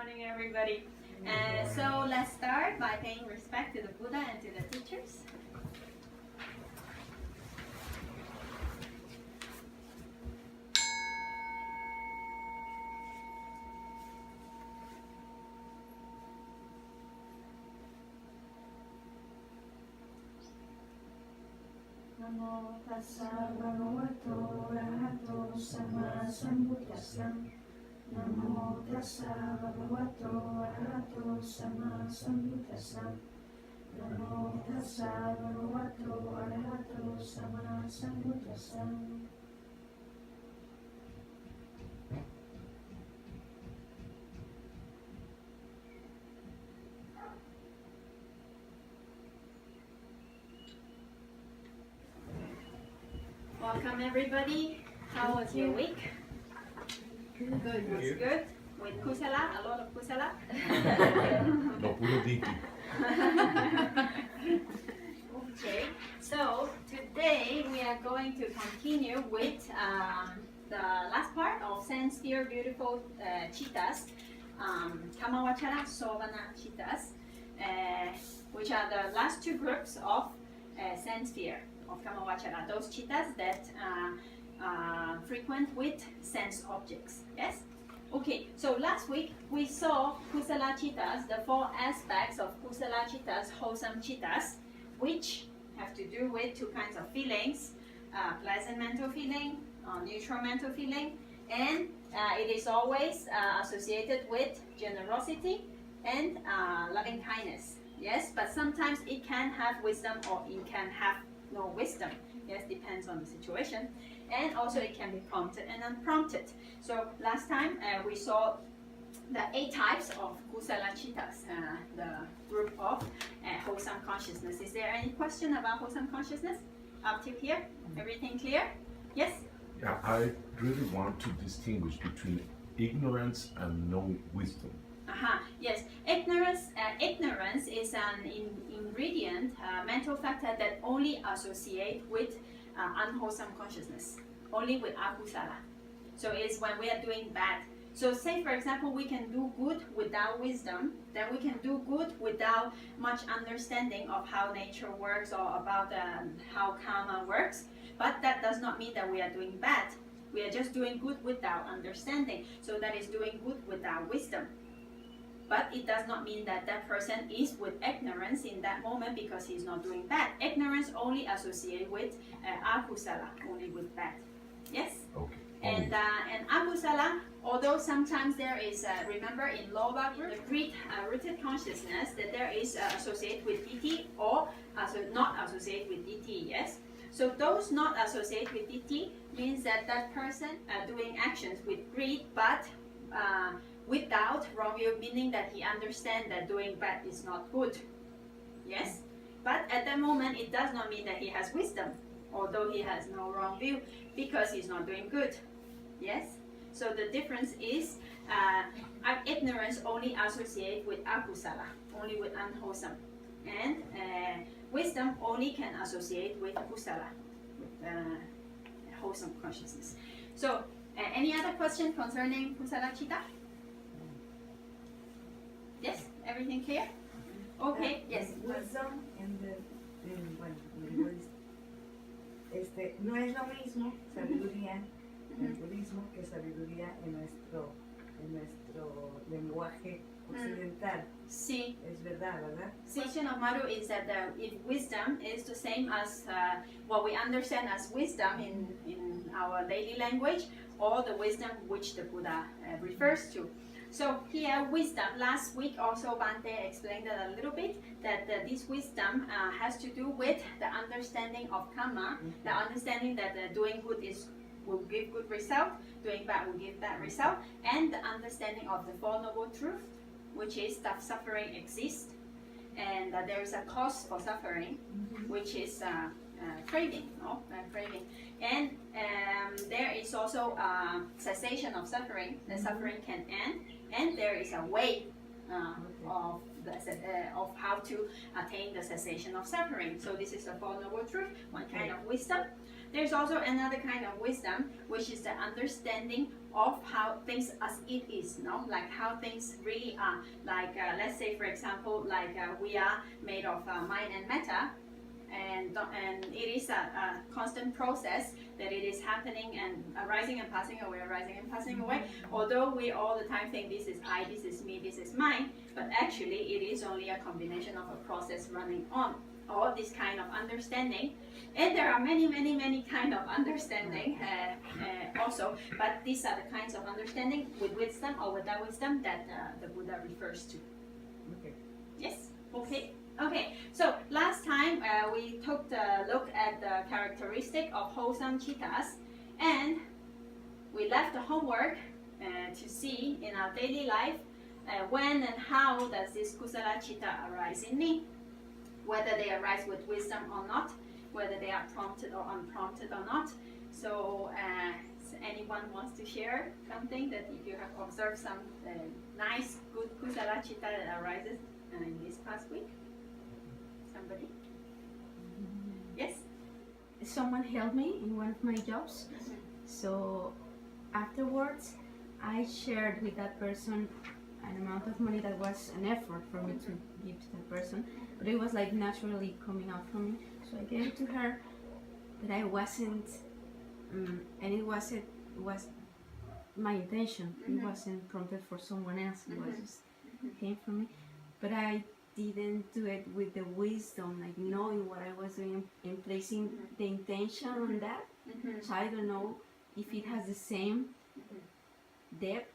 morning, everybody. So let's start by paying respect to the Buddha and to the teachers. Namo tassa bhagavato arahato sama sambuddhassa. Namo tassa bhagavato arahato sama sambuddhassa. Namo tassa bhagavato arahato sama sambuddhassa. Welcome, everybody. How was your week? Good. Was good. With kusala, a lot of kusala. No, puro diki. Okay. So today we are going to continue with the last part of sense sphere beautiful cittas, Kamavachara, Sovana cittas, which are the last two groups of sense sphere of Kamavachara, those cittas that frequent with sense objects. Yes? Okay, so last week we saw kusala cittas, the four aspects of kusala cittas, wholesome cittas, which have to do with two kinds of feelings, pleasant mental feeling, neutral mental feeling, and it is always associated with generosity and loving kindness. Yes, but sometimes it can have wisdom or it can have no wisdom. Yes, depends on the situation. And also it can be prompted and unprompted. So last time we saw the 8 types of kusala cittas, the group of wholesome consciousness. Is there any question about wholesome consciousness up to here? Everything clear? Yes? Yeah, I really want to distinguish between ignorance and no wisdom. Yes, ignorance is an ingredient, mental factor that only associate with unwholesome consciousness, only with akusala. So it's when we are doing bad. So say for example, we can do good without wisdom, then we can do good without much understanding of how nature works or about how karma works, but that does not mean that we are doing bad. We are just doing good without understanding. So that is doing good without wisdom. But it does not mean that that person is with ignorance in that moment because he's not doing bad. Ignorance only associated with akusala, only with bad. Yes? Okay. And akusala, although sometimes there is, remember in lower group, the greed rooted consciousness, that there is associated with iti or not associated with iti, yes? So those not associated with iti means that that person doing actions with greed, but without wrong view, meaning that he understands that doing bad is not good. Yes? But at that moment, it does not mean that he has wisdom, although he has no wrong view, because he's not doing good. Yes? So the difference is ignorance only associated with akusala, only with unwholesome. And wisdom only can associate with kusala, with wholesome consciousness. So, any other question concerning kusala citta? Yes, everything clear? Okay, yes. Wisdom no es lo mismo sabiduría en el budismo que sabiduría en nuestro lenguaje occidental. Sí. Es verdad, ¿verdad? The question of Maru is that if wisdom is the same as what we understand as wisdom in our daily language, or the wisdom which the Buddha refers to. So here, wisdom, last week also Bante explained that a little bit, that this wisdom has to do with the understanding of karma, the understanding that doing good will give good result, doing bad will give bad result, and the understanding of the Four Noble Truth, which is that suffering exists, and that there is a cause for suffering, which is craving, craving. And there is also cessation of suffering, the suffering can end, and there is a way of how to attain the cessation of suffering. So this is the Four Noble Truth, one kind of wisdom. There's also another kind of wisdom, which is the understanding of how things as it is, no, like how things really are. Like let's say, for example, like we are made of mind and matter, and it is a constant process that it is happening and arising and passing away, arising and passing away. Although we all the time think this is I, this is me, this is mine, but actually it is only a combination of a process running on. Or this kind of understanding, and there are many kind of understanding also, but these are the kinds of understanding with wisdom or without wisdom that the Buddha refers to. Okay. Yes. Okay. So last time we took a look at the characteristic of wholesome cittas, and we left the homework to see in our daily life when and how does this kusala citta arise in me. Whether they arise with wisdom or not, whether they are prompted or unprompted or not. So, anyone wants to share something that if you have observed some nice, good kusala citta that arises in this past week? Somebody? Yes? Someone helped me in one of my jobs. So afterwards, I shared with that person an amount of money that was an effort for me to give to that person, but it was like naturally coming out from me. So I gave it to her, but I wasn't, and it was my intention. It wasn't prompted for someone else. It was just came from me, but I didn't do it with the wisdom, like knowing what I was doing and placing the intention on that. So I don't know if it has the same depth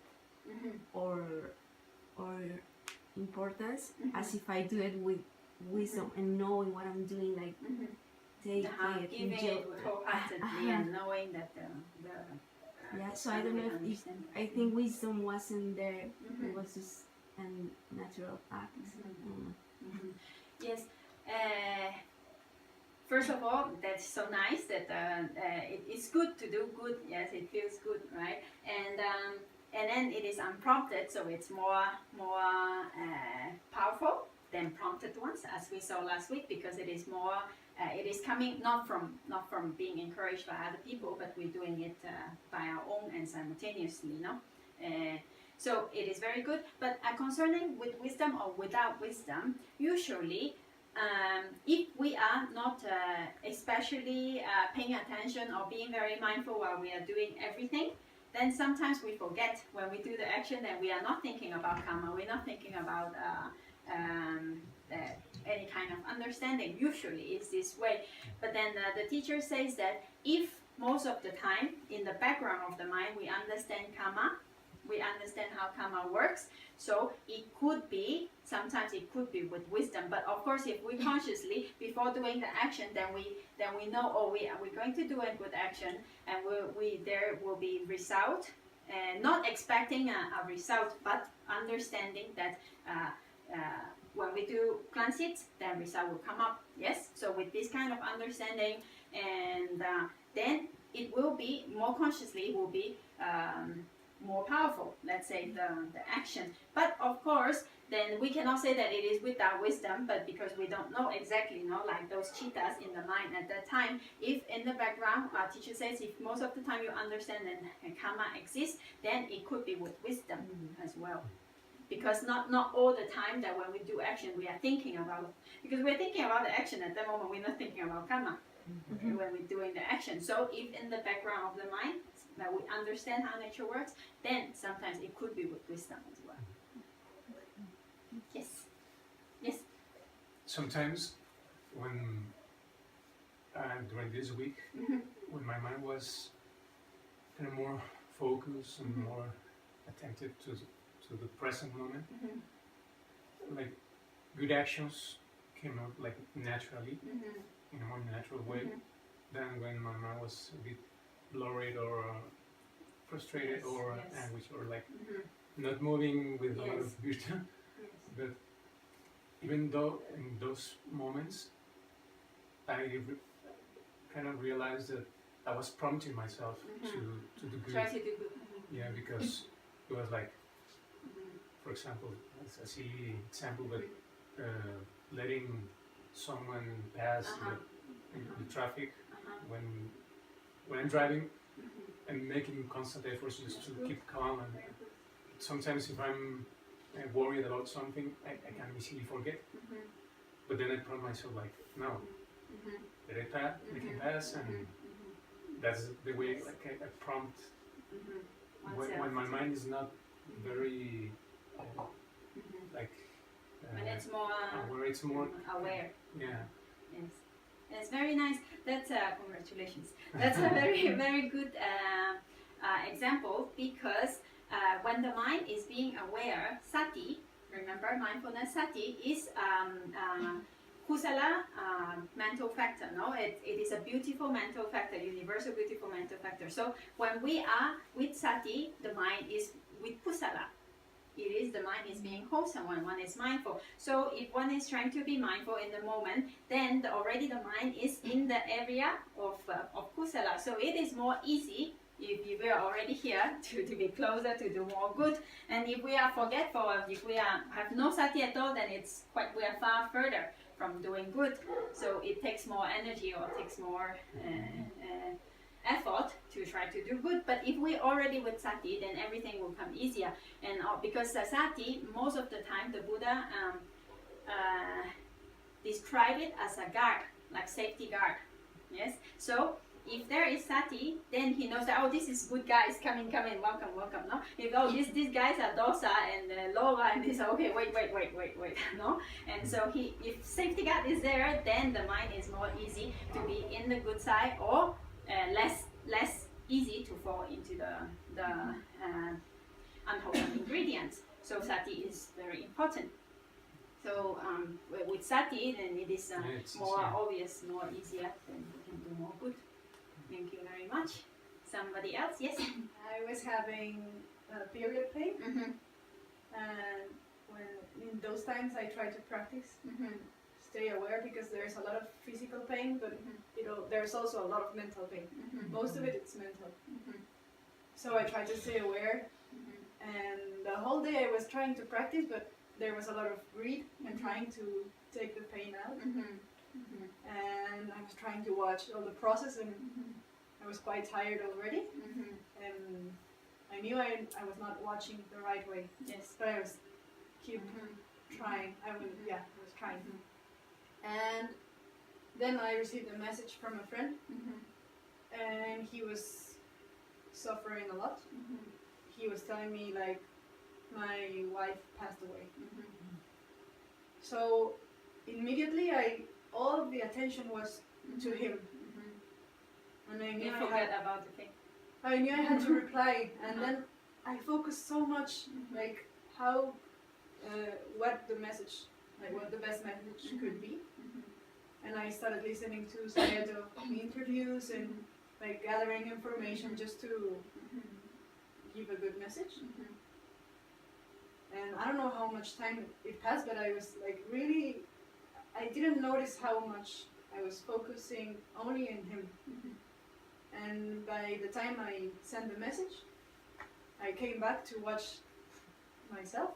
or importance as if I do it with wisdom and knowing what I'm doing, like take it, giving enjoy it wholeheartedly and knowing that the yeah. So I don't know if I think wisdom wasn't there. It was just a natural act. Yes. First of all, that's so nice that it's good to do good. Yes, it feels good, right? And then it is unprompted, so it's more powerful than prompted ones, as we saw last week, because it is more. It is coming not from being encouraged by other people, but we're doing it by our own and simultaneously, no. So it is very good. But concerning with wisdom or without wisdom, usually. If we are not especially paying attention or being very mindful while we are doing everything, then sometimes we forget when we do the action that we are not thinking about karma, we're not thinking about any kind of understanding. Usually it's this way. But then the teacher says that if most of the time in the background of the mind we understand karma, we understand how karma works, so it could be, sometimes it could be with wisdom, but of course if we consciously, before doing the action, then we know, oh, we're going to do a good action, and there will be result, and not expecting a result, but understanding that when we do cleansings, then result will come up. Yes, so with this kind of understanding, and then it will be more consciously, it will be more powerful, let's say, the action. But of course, then we cannot say that it is without wisdom, but because we don't know exactly, like those cittas in the mind at that time, if in the background, our teacher says, if most of the time you understand that karma exists, then it could be with wisdom as well. Because not all the time that when we do action, we are thinking about, because we're thinking about the action at that moment, we're not thinking about karma when we're doing the action. So if in the background of the mind, that we understand how nature works, then sometimes it could be with wisdom as well. Yes. Sometimes when during this week, when my mind was kind of more focused and more attentive to the present moment, like good actions came out like naturally, in a more natural way than when my mind was a bit blurred or frustrated or anguished or like not moving with a lot of virtue. But even though in those moments I kind of realized that I was prompting myself to do good. Try to do good. Yeah, because it was like, for example, it's a silly example, but letting someone pass the traffic when I'm driving, and making constant efforts just to keep calm. And sometimes if I'm worried about something, I can easily forget. But then I prompt myself like, no, let it pass, let it pass, and that's the way like I prompt when my mind is not very like when it's more where it's more aware. yeah. Yes, it's very nice. That's congratulations. That's a very very good example, because when the mind is being aware, sati. Remember, mindfulness sati is kusala mental factor. No, it is a beautiful mental factor, universal beautiful mental factor. So when we are with sati, the mind is with kusala. It is the mind is being wholesome when one is mindful. So if one is trying to be mindful in the moment, then already the mind is in the area of kusala. So it is more easy if we are already here to be closer, to do more good. And if we are forgetful, if we have no sati at all, then we are far further from doing good. So it takes more energy or takes more effort to try to do good. But if we already with sati, then everything will come easier. And because sati, most of the time the Buddha described it as a guard, like safety guard. Yes. So if there is sati, then he knows that, oh, this is good guys coming, welcome, no. If these guys are dosa and lower, and this, okay, wait, no. And so if safety guard is there, then the mind is more easy to be in the good side, or less easy to fall into the unwholesome ingredients. So sati is very important. So with sati, then it is more obvious, more easier, then we can do more good. Thank you very much. Somebody else? Yes? I was having period pain, and in those times I try to practice, stay aware, because there's a lot of physical pain, but there's also a lot of mental pain. Most of it's mental. So I try to stay aware, and the whole day I was trying to practice, but there was a lot of greed and trying to take the pain out. And I was trying to watch all the process, and I was quite tired already. And I knew I was not watching the right way. Yes. But I was keep trying. I was trying. And then I received a message from a friend, and he was suffering a lot. He was telling me, like, my wife passed away. So immediately all of the attention was to him. And I knew about the thing. I knew I had to reply, and then I focused so much, like how, what the message, like what the best message could be. And I started listening to some of the interviews and like gathering information just to give a good message. And I don't know how much time it passed, but I was like really, I didn't notice how much I was focusing only in him. And by the time I sent the message, I came back to watch myself,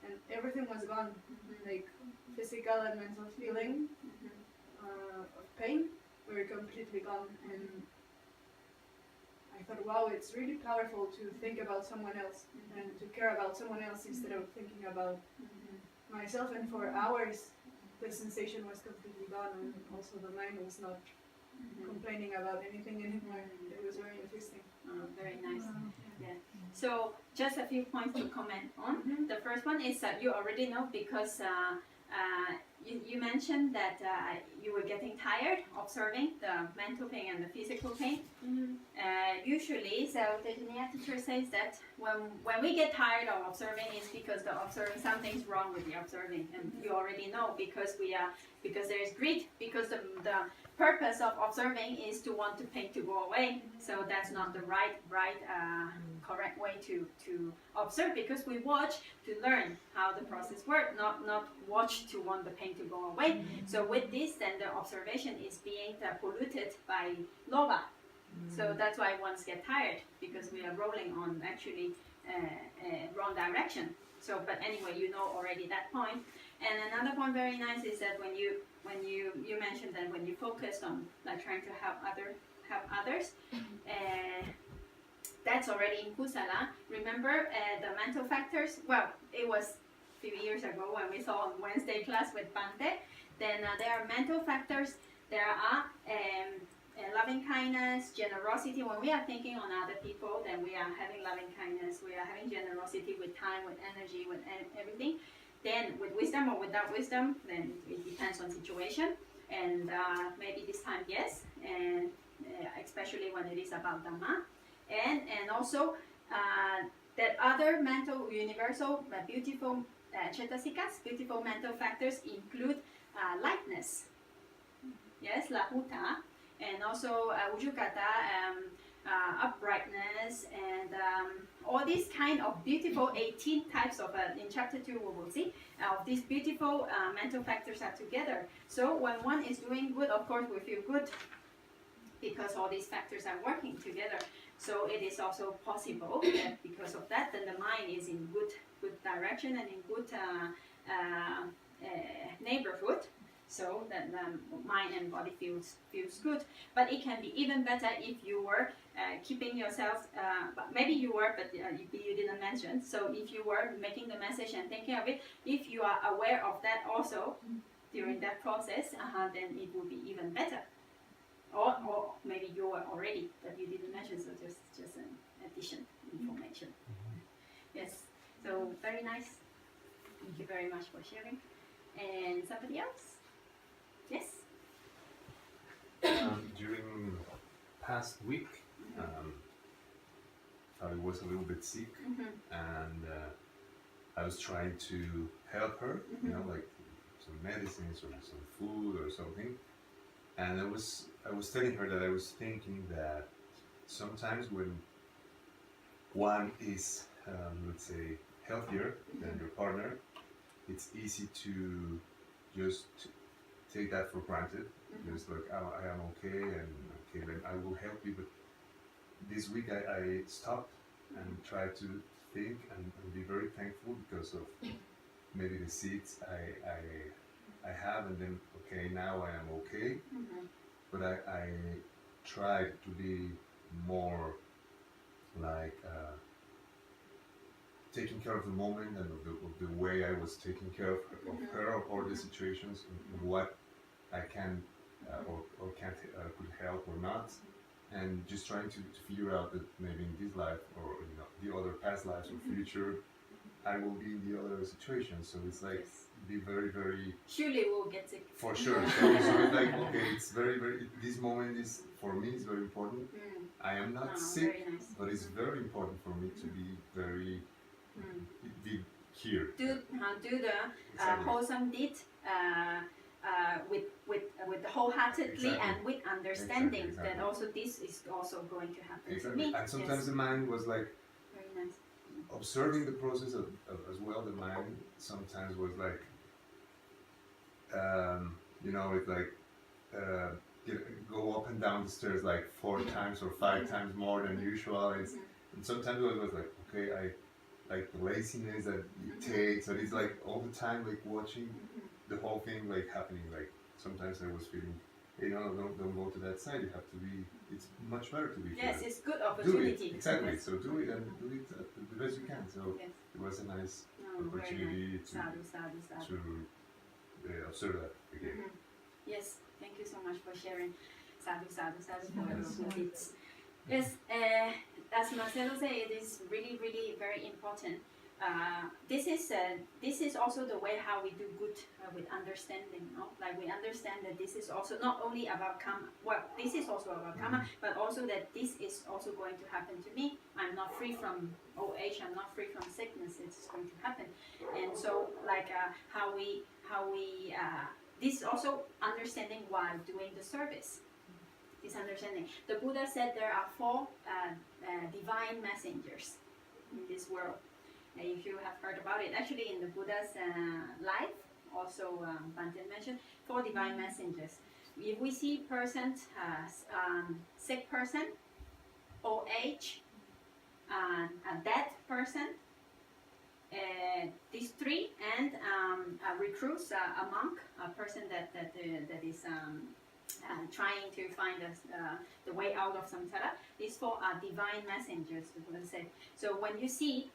and everything was gone. Like physical and mental feeling of pain were completely gone. And I thought, wow, it's really powerful to think about someone else and to care about someone else instead of thinking about myself. And for hours, the sensation was completely gone, and also the mind was not complaining about anything anymore. It was very interesting. Very nice. Yeah. So just a few points to comment on. The first one is that you already know, because you mentioned that you were getting tired observing the mental pain and the physical pain. Usually, so the Jnana teacher says that when we get tired of observing, it's because the observing, something's wrong with the observing, and you already know, because there is greed, because the purpose of observing is to want the pain to go away. So that's not the correct way to observe, because we watch to learn how the process works, not watch to want the pain to go away. So with this, then the observation is being polluted by lobha. So that's why ones get tired, because we are rolling on actually wrong direction. So, but anyway, you know already that point. And another point very nice is that when you mentioned that when you focus on like trying to help others, that's already in Kusala. Remember the mental factors? Well, it was a few years ago when we saw on Wednesday class with Pante. Then there are mental factors. There are loving kindness, generosity. When we are thinking on other people, then we are having loving kindness. We are having generosity with time, with energy, with everything. Then with wisdom or without wisdom, then it depends on situation. And maybe this time yes, and especially when it is about Dhamma. And also that other mental, universal, beautiful cittas, beautiful mental factors include lightness, yes, lahuta, and also ujukata, uprightness, and all these kind of beautiful 18 types of, in chapter 2 we will see, of these beautiful mental factors are together. So when one is doing good, of course we feel good because all these factors are working together. So it is also possible that because of that, then the mind is in good direction and in good neighborhood. So that the mind and body feels good. But it can be even better if you were keeping yourself, but maybe you were, but you didn't mention. So if you were making the message and thinking of it, if you are aware of that also during that process, then it will be even better. Or maybe you were already, but you didn't mention, so just an addition information. Yes, so very nice. Thank you very much for sharing. And somebody else? Yes? During past week, I was a little bit sick, and I was trying to help her, you know, like some medicines or some food or something. And I was telling her that I was thinking that sometimes when one is, let's say, healthier than your partner, it's easy to just take that for granted. Just like, oh, I am okay, and okay, then I will help you. But this week I stopped and tried to think and be very thankful because of maybe the seeds I have, and then okay, now I am okay. But I tried to be more like taking care of the moment and of the way I was taking care of her or the situations and what I can or can't could help or not, and just trying to figure out that maybe in this life or the other past lives or future I will be in the other situation. So it's like be very, very surely we'll get sick. For sure. So it's like okay, it's very, very. This moment is for me is very important. I am not sick, nice. But it's very important for me to be very be here. Do the wholesome deed with wholeheartedly and with understanding that also this is also going to happen to me. And sometimes the mind was like very nice. Observing the process of as well. The mind sometimes was like it's like go up and down the stairs like 4 times or 5 times more than usual. And sometimes it was like, okay, I like the laziness that it takes. So it's like all the time like watching the whole thing like happening. Like sometimes I was feeling, don't go to that side. You have to be. It's much better to be here. Yes, it's good opportunity. Do it. Exactly. Yes. So do it and do it the best you can. So it was a nice opportunity nice. to observe that again. Yes, thank you so much for sharing. Sadhu for your deeds. Yes, as Marcelo said, it is really, really very important. This is also the way how we do good with understanding. No? Like we understand that this is also not only about karma. Well, this is also about karma, but also that this is also going to happen to me. I'm not free from old age. I'm not free from sickness. It's going to happen. And so, like how we this is also understanding while doing the service. This understanding. The Buddha said there are 4 divine messengers in this world. If you have heard about it, actually in the Buddha's life, also Bante mentioned 4 divine messengers. If we see person, sick person, old age, a dead person, these 3, and recruits a monk, a person that is trying to find the way out of samsara. These four are divine messengers, the Buddha said. So when you see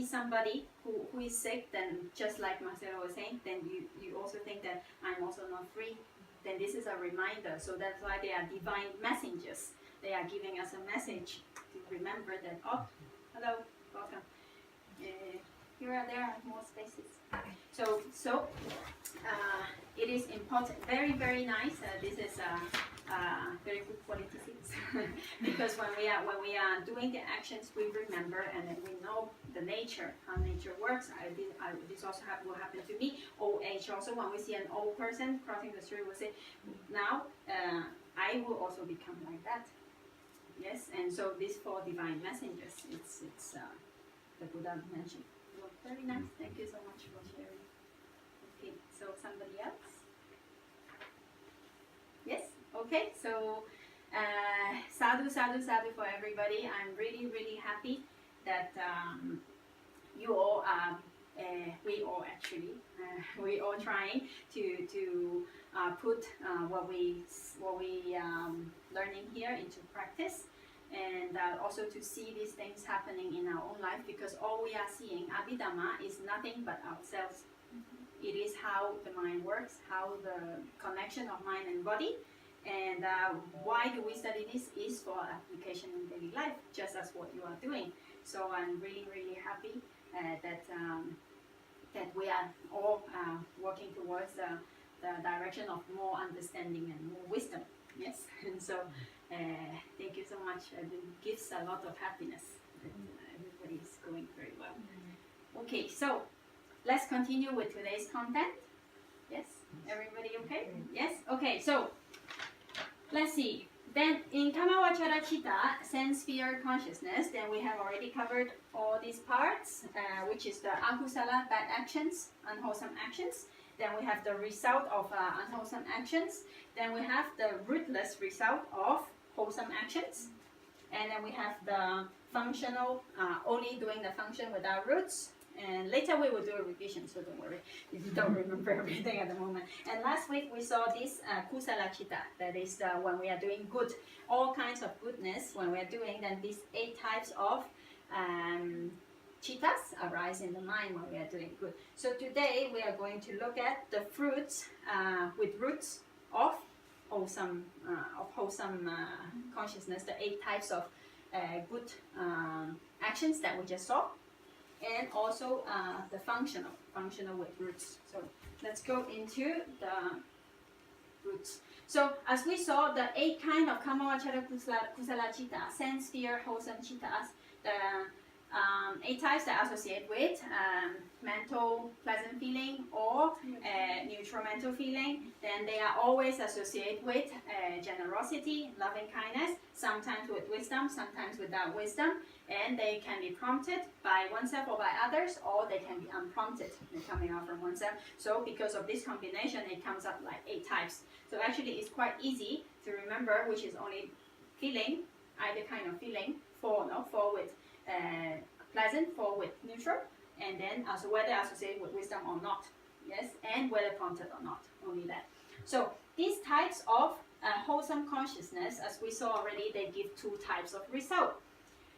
somebody who is sick, then just like Marcelo was saying, then you also think that I'm also not free. Then this is a reminder. So that's why they are divine messengers. They are giving us a message to remember that. Oh, hello, welcome. There are more spaces. So it is important. Very, very nice. This is very good quality seats because when we are doing the actions, we remember and then we know the nature, how nature works. This also will happen to me. Old age also. When we see an old person crossing the street, we say, now I will also become like that. Yes, and so these four divine messengers. It's the Buddha mentioned. Well, very nice. Thank you so much for sharing. Okay, so somebody else? Yes? Okay, so sadhu, sadhu, sadhu for everybody. I'm really, really happy that you all are, we all actually, we all trying to put what we learning here into practice. And also to see these things happening in our own life, because all we are seeing, Abhidhamma, is nothing but ourselves. It is how the mind works, how the connection of mind and body. And why do we study this? Is for application in daily life, just as what you are doing. So I'm really, really happy that we are all working towards the direction of more understanding and more wisdom. Yes, and so thank you so much. It gives a lot of happiness that everybody is going very well. Okay, so let's continue with today's content. Yes, everybody okay? Yes, okay, so let's see. Then in Kamavachara Chitta, sense sphere consciousness, then we have already covered all these parts, which is the akusala, bad actions, unwholesome actions. Then we have the result of unwholesome actions. Then we have the rootless result of wholesome actions. And then we have the functional, only doing the function without roots. And later we will do a revision, so don't worry if you don't remember everything at the moment. And last week we saw this kusala chitta, that is when we are doing good, all kinds of goodness, when we are doing, then these 8 types of cittas arise in the mind when we are doing good. So today we are going to look at the fruits with roots of wholesome consciousness, the 8 types of good actions that we just saw, and also the functional with roots. So let's go into the roots. So as we saw, the 8 kind of kamavachara kusala chitta, sense sphere wholesome chittas, the 8 types that associate with mental pleasant feeling or neutral mental feeling, then they are always associated with generosity, loving kindness, sometimes with wisdom, sometimes without wisdom, and they can be prompted by oneself or by others, or they can be unprompted, they're coming out from oneself. So because of this combination, it comes up like 8 types. So actually it's quite easy to remember which is only feeling, either kind of feeling, 4 with pleasant, 4 with neutral, and then also whether associated with wisdom or not, yes, and whether prompted or not, only that. So these types of wholesome consciousness, as we saw already, they give 2 types of result.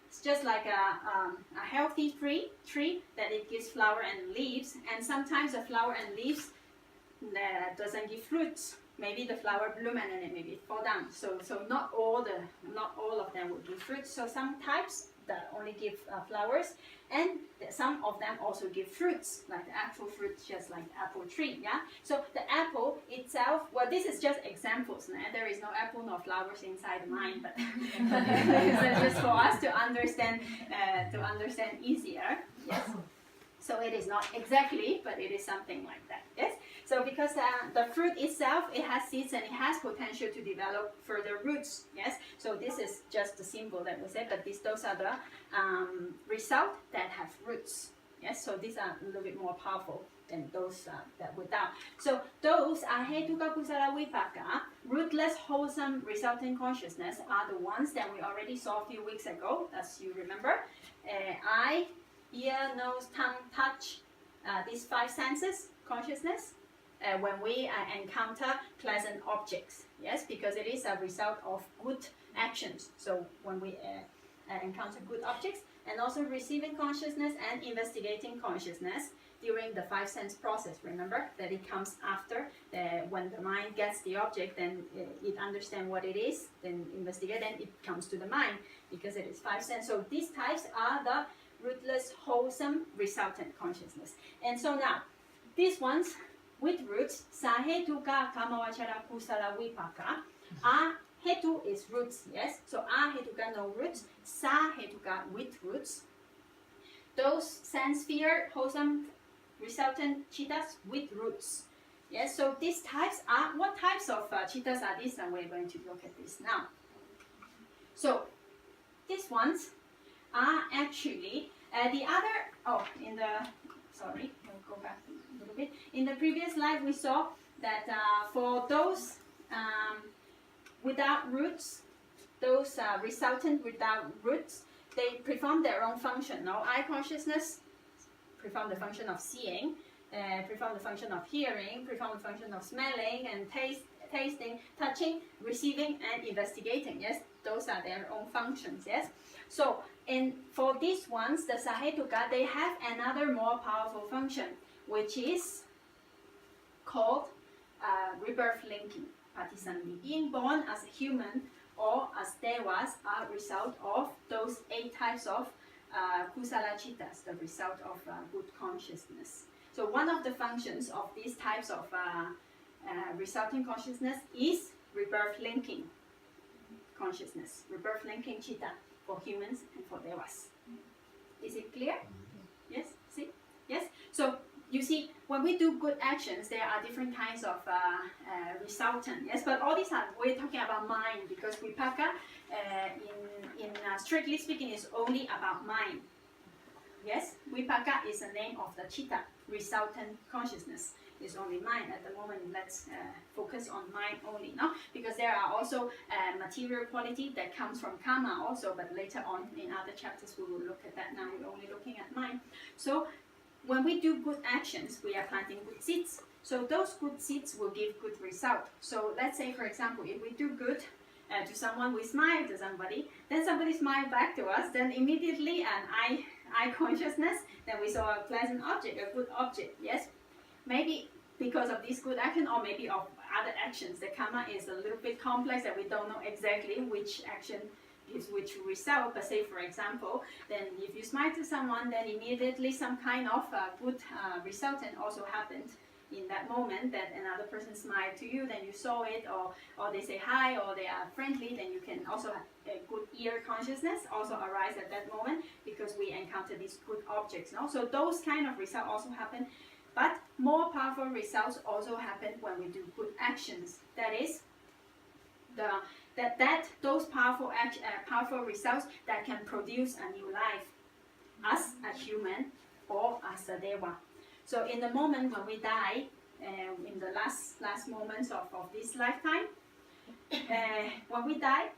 It's just like a healthy tree that it gives flower and leaves, and sometimes the flower and leaves doesn't give fruits. Maybe the flower bloom and then it maybe fall down. So not all of them will give fruits. So some types that only give flowers, and some of them also give fruits, like the actual fruits, just like apple tree. Yeah. So the apple itself, well, this is just examples. There is no apple nor flowers inside the mind, but it's just for us to understand easier. Yes. So it is not exactly, but it is something like that. Yes. So because the fruit itself, it has seeds and it has potential to develop further roots. Yes. So this is just the symbol that we said, but those are the result that have roots. Yes. So these are a little bit more powerful than those that without. So those are hetuka kusala vipaka, rootless, wholesome, resultant consciousness, are the ones that we already saw a few weeks ago, as you remember. Eye, ear, nose, tongue, touch, these 5 senses, consciousness. when we encounter pleasant objects. Yes, because it is a result of good actions. So when we encounter good objects, and also receiving consciousness and investigating consciousness during the five sense process. Remember that it comes after when the mind gets the object, then it understands what it is, then investigate, then it comes to the mind because it is five sense. So these types are the rootless, wholesome, resultant consciousness. And so now, these ones with roots, sahetuka, kamavachara, kusala, vipaka, hetu is roots, yes? So hetuka, no roots, hetuka, with roots. Those sense sphere, wholesome, resultant cittas with roots. Yes, so these types are, what types of cittas are these? And we're going to look at this now. So, these ones are actually the other, sorry, I'll go back a little bit. In the previous slide, we saw that for those without roots, those resultant without roots, they perform their own function. Now, eye consciousness perform the function of seeing, perform the function of hearing, perform the function of smelling and tasting, touching, receiving, and investigating. Yes, those are their own functions. Yes, so for these ones, the sahetuka, they have another more powerful function, which is called rebirth linking. Patisandhi. Being born as a human or as devas are a result of those 8 types of kusala cittas, the result of good consciousness. So one of the functions of these types of resulting consciousness is rebirth linking consciousness, rebirth linking citta for humans and for devas. Is it clear? Yes? See? Yes? So you see, when we do good actions, there are different kinds of resultant. Yes, but all these are, we're talking about mind, because vipaka, strictly speaking, is only about mind. Yes, vipaka is the name of the citta, resultant consciousness. Is only mind at the moment. Let's focus on mind only, no? Because there are also material quality that comes from karma also, but later on in other chapters we will look at that. Now we're only looking at mind. So when we do good actions, we are planting good seeds. So those good seeds will give good result. So let's say, for example, if we do good to someone, we smile to somebody, then somebody smile back to us, then immediately an eye consciousness, then we saw a pleasant object, a good object. Yes, maybe because of this good action, or maybe of other actions. The karma is a little bit complex that we don't know exactly which action gives which result. But say, for example, then if you smile to someone, then immediately some kind of good resultant also happened in that moment, that another person smiled to you, then you saw it, or they say hi, or they are friendly, then you can also have a good ear consciousness also arise at that moment, because we encounter these good objects. No? So those kind of results also happen, but more powerful results also happen when we do good actions. That is, those powerful results that can produce a new life as a human or as a deva. So in the moment when we die, in the last moments of this lifetime, when we die,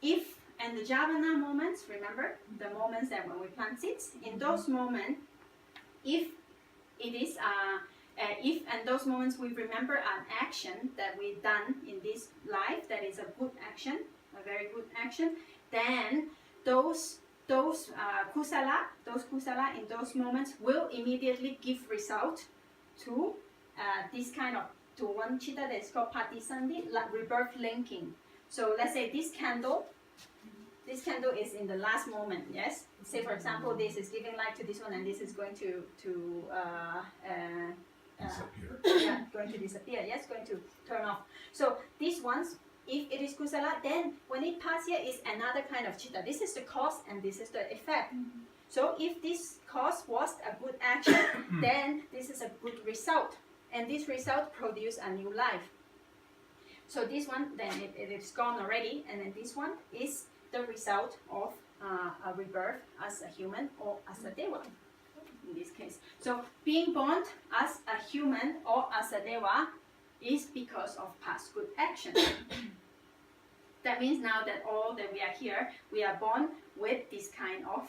and the Javana moments, remember the moments that when we plant seeds, in those moments, if those moments we remember an action that we've done in this life that is a good action, a very good action, then those kusala in those moments will immediately give result to this kind of, to one citta that is called patisandhi, like rebirth linking. So let's say this candle is in the last moment. Yes, say for example this is giving light to this one, and this is going to disappear. Yeah, going to disappear. Yes, going to turn off. So these ones, if it is kusala, then when it passes here is another kind of citta. This is the cause and this is the effect. So if this cause was a good action, then this is a good result, and this result produce a new life. So this one, then it is gone already, and then this one is the result of a rebirth as a human or as a deva in this case. So being born as a human or as a deva is because of past good action. That means now that all that we are here, we are born with this kind of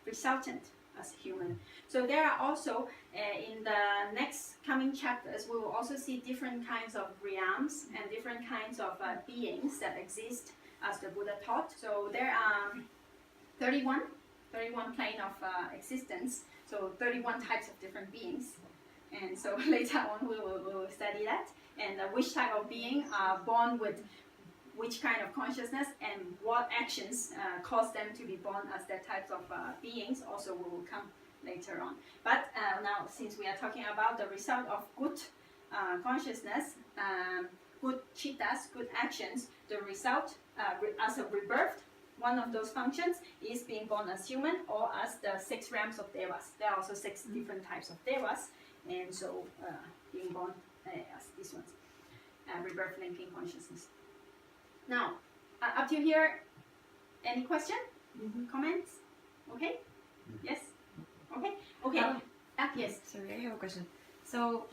resultant. as human. So there are also, in the next coming chapters, we will also see different kinds of realms and different kinds of beings that exist as the Buddha taught. So there are 31 plane of existence, so 31 types of different beings. And so later on we will study that, and which type of being are born with which kind of consciousness and what actions cause them to be born as that types of beings also will come later on. But now, since we are talking about the result of good consciousness, good cittas, good actions, the result as a rebirth, one of those functions is being born as human or as the 6 realms of devas. There are also 6 different types of devas, and so being born as these ones, rebirth linking consciousness. Now, up to here, any question, comments? Okay, yes, okay, yes. Sorry, I have a question. So,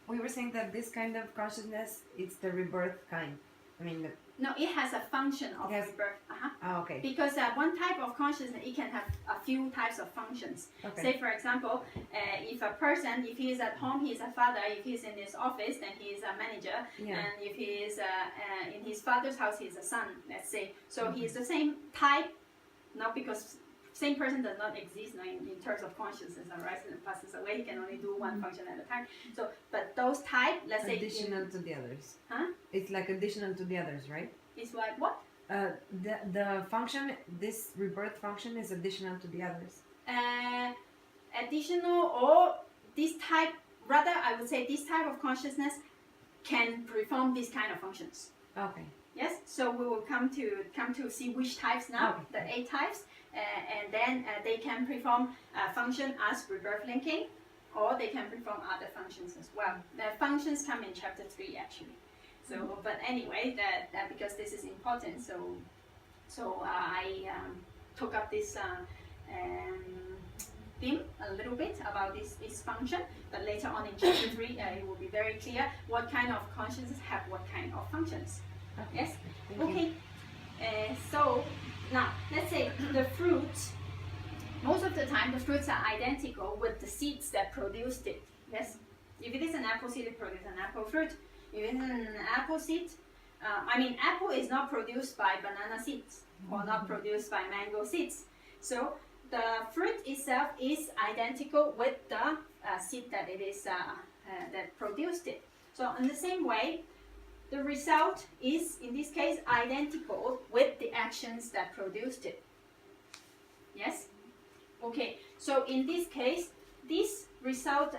we were saying that this kind of consciousness, it's the rebirth kind. I mean, No, it has a function of Yes. rebirth. oh, okay. Because one type of consciousness, it can have a few types of functions. Okay. Say, for example, if a person, if he is at home, he is a father. If he is in his office, then he is a manager. Yeah. And if he is in his father's house, he is a son, let's say. So he is the same type, not because same person does not exist now in terms of consciousness, arises and passes away. He can only do one function at a time. So, but those type, let's say, Additional to the others. Huh? It's like additional to the others, right? it's like what? The function, this rebirth function is additional to the others. Additional, or this type, rather I would say this type of consciousness can perform these kind of functions. Okay. Yes, so we will come to see which types now, Okay. the 8 types, and then they can perform function as rebirth linking, or they can perform other functions as well. The functions come in chapter 3 actually. So, but anyway, that because this is important, so I took up this theme a little bit about this function, but later on in chapter 3 it will be very clear what kind of consciousness have what kind of functions. Okay. Yes? Thank you. Okay. So now let's say the fruit, most of the time the fruits are identical with the seeds that produced it. Yes? If it is an apple seed, it produces an apple fruit. If it is an apple seed, apple is not produced by banana seeds or not produced by mango seeds. So the fruit itself is identical with the seed that it is that produced it. So in the same way, the result is in this case identical with the actions that produced it. Yes? Okay, so in this case, this result,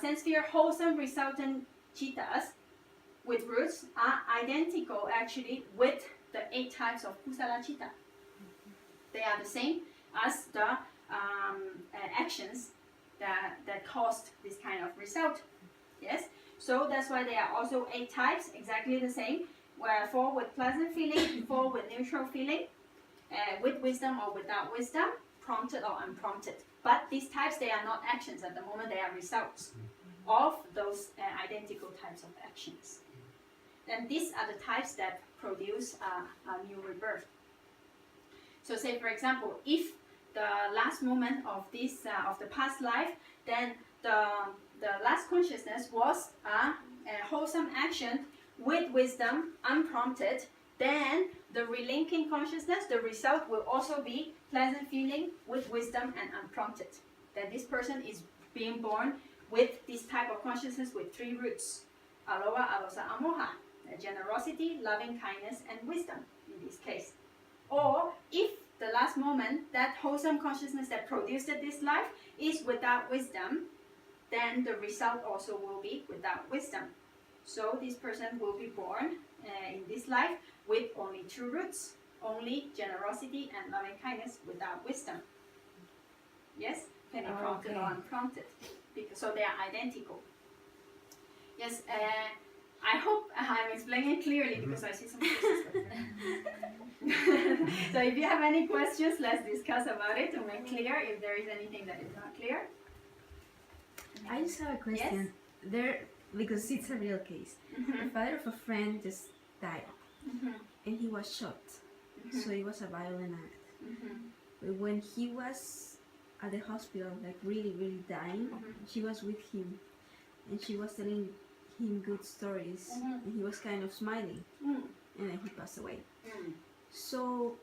sense sphere wholesome resultant cittas with roots are identical actually with the 8 types of kusala citta. They are the same as the actions that caused this kind of result. Yes? So that's why there are also 8 types, exactly the same, where 4 with pleasant feeling, 4 with neutral feeling, with wisdom or without wisdom, prompted or unprompted. But these types, they are not actions at the moment, they are results of those identical types of actions. And these are the types that produce a new rebirth. So say, for example, if the last moment of this of the past life, then the last consciousness was a wholesome action with wisdom, unprompted, then the relinking consciousness, the result will also be pleasant feeling with wisdom and unprompted. That this person is being born with this type of consciousness with 3 roots: aloha, alosa, amoha, generosity, loving kindness, and wisdom in this case. Or if the last moment, that wholesome consciousness that produced this life is without wisdom, then the result also will be without wisdom. So this person will be born in this life with only 2 roots, only generosity and loving kindness without wisdom. Yes, can be prompted or unprompted, because so they are identical. Yes, I hope I'm explaining clearly because I see some questions. So if you have any questions, let's discuss about it to make clear if there is anything that is not clear. I just have a question. There, because it's a real case. The father of a friend just died, and he was shot. So it was a violent act. But when he was at the hospital, like really, really dying. She was with him, and she was telling him good stories, and he was kind of smiling, and then he passed away. So,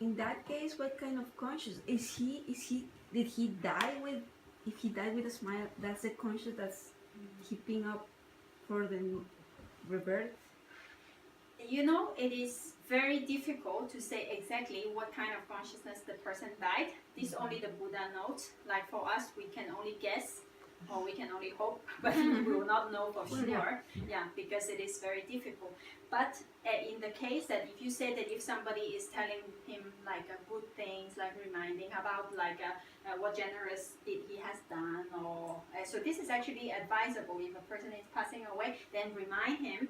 in that case, what kind of conscious is he? Did he die with? If he died with a smile, that's the conscious that's keeping up for the rebirth. You know, it is very difficult to say exactly what kind of consciousness the person died. This only the Buddha knows. Like for us, we can only guess, or we can only hope, but we will not know for sure. Yeah, because it is very difficult. But in the case that if you say that if somebody is telling him like good things, like reminding about like what generous deed he has done, or so this is actually advisable. If a person is passing away, then remind him.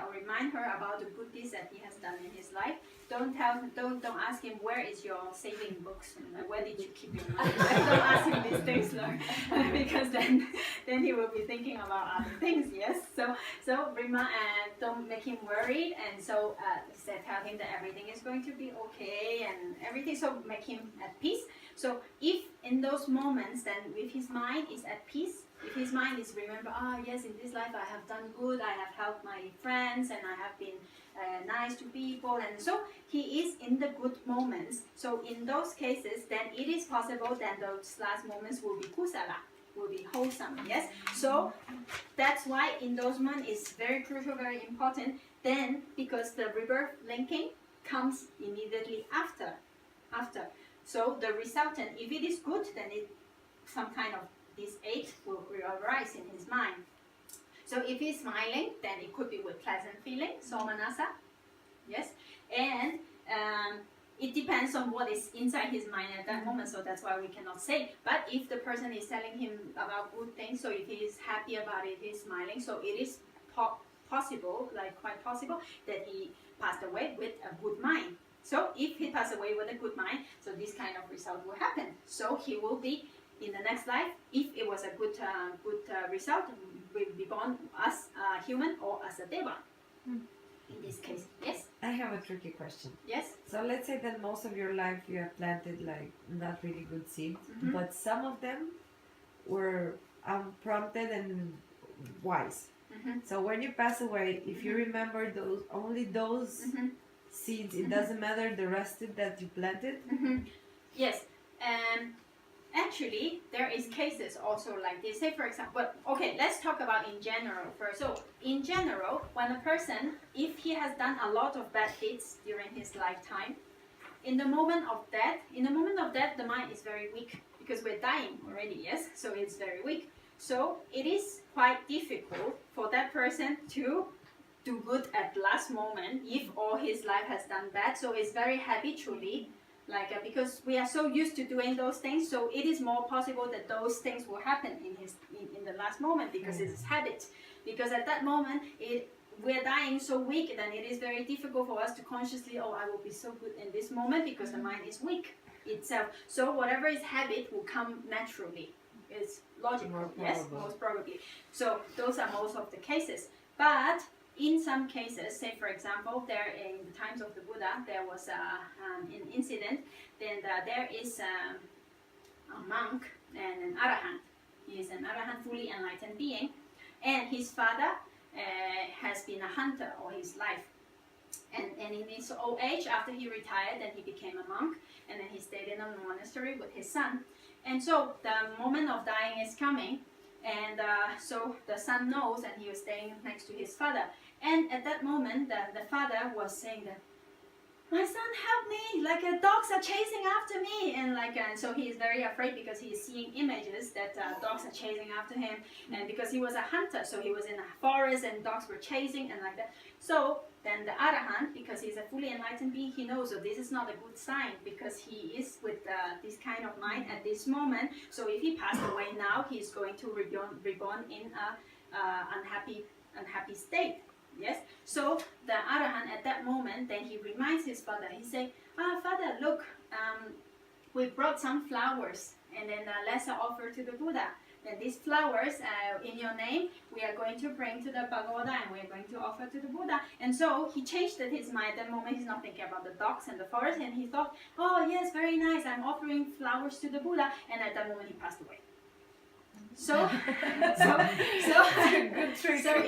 Or remind her about the good deeds that he has done in his life. Don't ask him where is your saving books, where did you keep your money. Don't ask him these things, because then he will be thinking about other things. Yes, so don't make him worried, and so tell him that everything is going to be okay and everything. So make him at peace. So if in those moments, then if his mind is at peace. If his mind is remember, yes, in this life I have done good, I have helped my friends, and I have been nice to people, and so he is in the good moments. So in those cases, then it is possible that those last moments will be kusala, will be wholesome. Yes. So that's why in those moments it's very crucial, very important. Then because the rebirth linking comes immediately after. So the resultant, if it is good, then it some kind of this 8 will arise in his mind. So if he's smiling, then it could be with pleasant feeling, somanasa. Yes, and it depends on what is inside his mind at that moment. So that's why we cannot say. But if the person is telling him about good things, so if he is happy about it, he's smiling. So it is possible, like quite possible, that he passed away with a good mind. So if he passed away with a good mind, so this kind of result will happen. So he will be in the next life, if it was a good result, will be born as a human or as a deva. In this case, yes. I have a tricky question. Yes. So let's say that most of your life you have planted like not really good seeds, but some of them were unprompted and wise. So when you pass away, if you remember those seeds, it doesn't matter the rest that you planted. Yes. Actually, there is cases also like this. Say for example, okay, let's talk about in general first. So in general, when a person, if he has done a lot of bad deeds during his lifetime, in the moment of death, the mind is very weak because we're dying already, yes? So it's very weak. So it is quite difficult for that person to do good at last moment if all his life has done bad. So it's very habitually, because we are so used to doing those things, so it is more possible that those things will happen in the last moment because it's habit. Because at that moment, we're dying so weak, then it is very difficult for us to consciously, I will be so good in this moment because the mind is weak itself. So whatever is habit will come naturally. It's logical, yes, most probably. So those are most of the cases. But in some cases, say for example, there in the times of the Buddha, there was an incident. Then there is a monk and an arahant. He is an arahant, fully enlightened being, and his father has been a hunter all his life. And in his old age, after he retired, then he became a monk, and then he stayed in a monastery with his son. And so the moment of dying is coming, and so the son knows, and he was staying next to his father. And at that moment, the father was saying that, my son, help me! Dogs are chasing after me, and so he is very afraid because he is seeing images that dogs are chasing after him, and because he was a hunter, so he was in a forest and dogs were chasing and like that. So then the arahant, because he's a fully enlightened being, he knows that this is not a good sign because he is with this kind of mind at this moment. So if he passed away now, he's going to reborn in a unhappy state. Yes. So the arahant at that moment, then he reminds his father. He say, father, look, we brought some flowers, and then let's offer to the Buddha. then these flowers in your name, we are going to bring to the pagoda and we are going to offer to the Buddha. And so he changed his mind. At the moment he's not thinking about the dogs and the forest, and he thought, oh yes, very nice, I'm offering flowers to the Buddha, and at that moment he passed away. So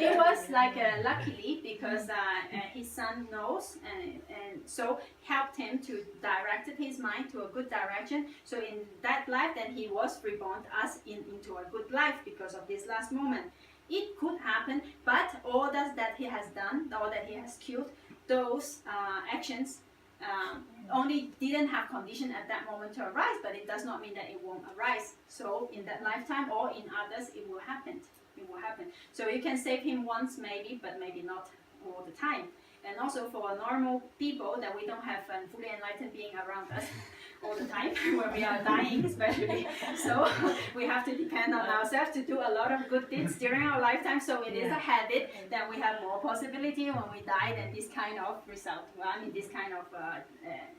it was like luckily because his son knows and so helped him to direct his mind to a good direction. So in that life, then he was reborn as into a good life because of this last moment. It could happen, but all that he has done, all that he has killed, those actions only didn't have condition at that moment to arise, but it does not mean that it won't arise. So in that lifetime or in others, it will happen. It will happen. So you can save him once maybe, but maybe not all the time. And also for normal people that we don't have a fully enlightened being around us all the time when we are dying especially. So we have to depend on ourselves to do a lot of good deeds during our lifetime. So it is a habit that we have more possibility when we die that this kind of result, this kind of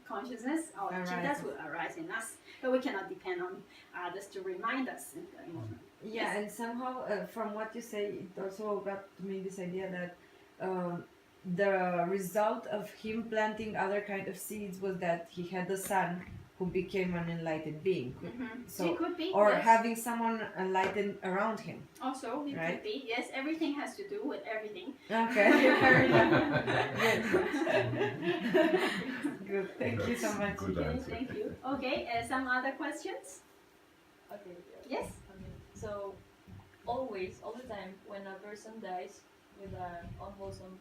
consciousness or cittas will arise in us. But we cannot depend on others to remind us. Yeah, and somehow from what you say, it also got to me this idea that the result of him planting other kind of seeds was that he had a son who became an enlightened being. So it could be, or yes. having someone enlightened around him. Also, it could be. Yes, everything has to do with everything. Okay. Good. Thank you so much. Good answer. Thank you. Okay, some other questions? Okay. Yes? Okay. So, always, all the time, when a person dies with an unwholesome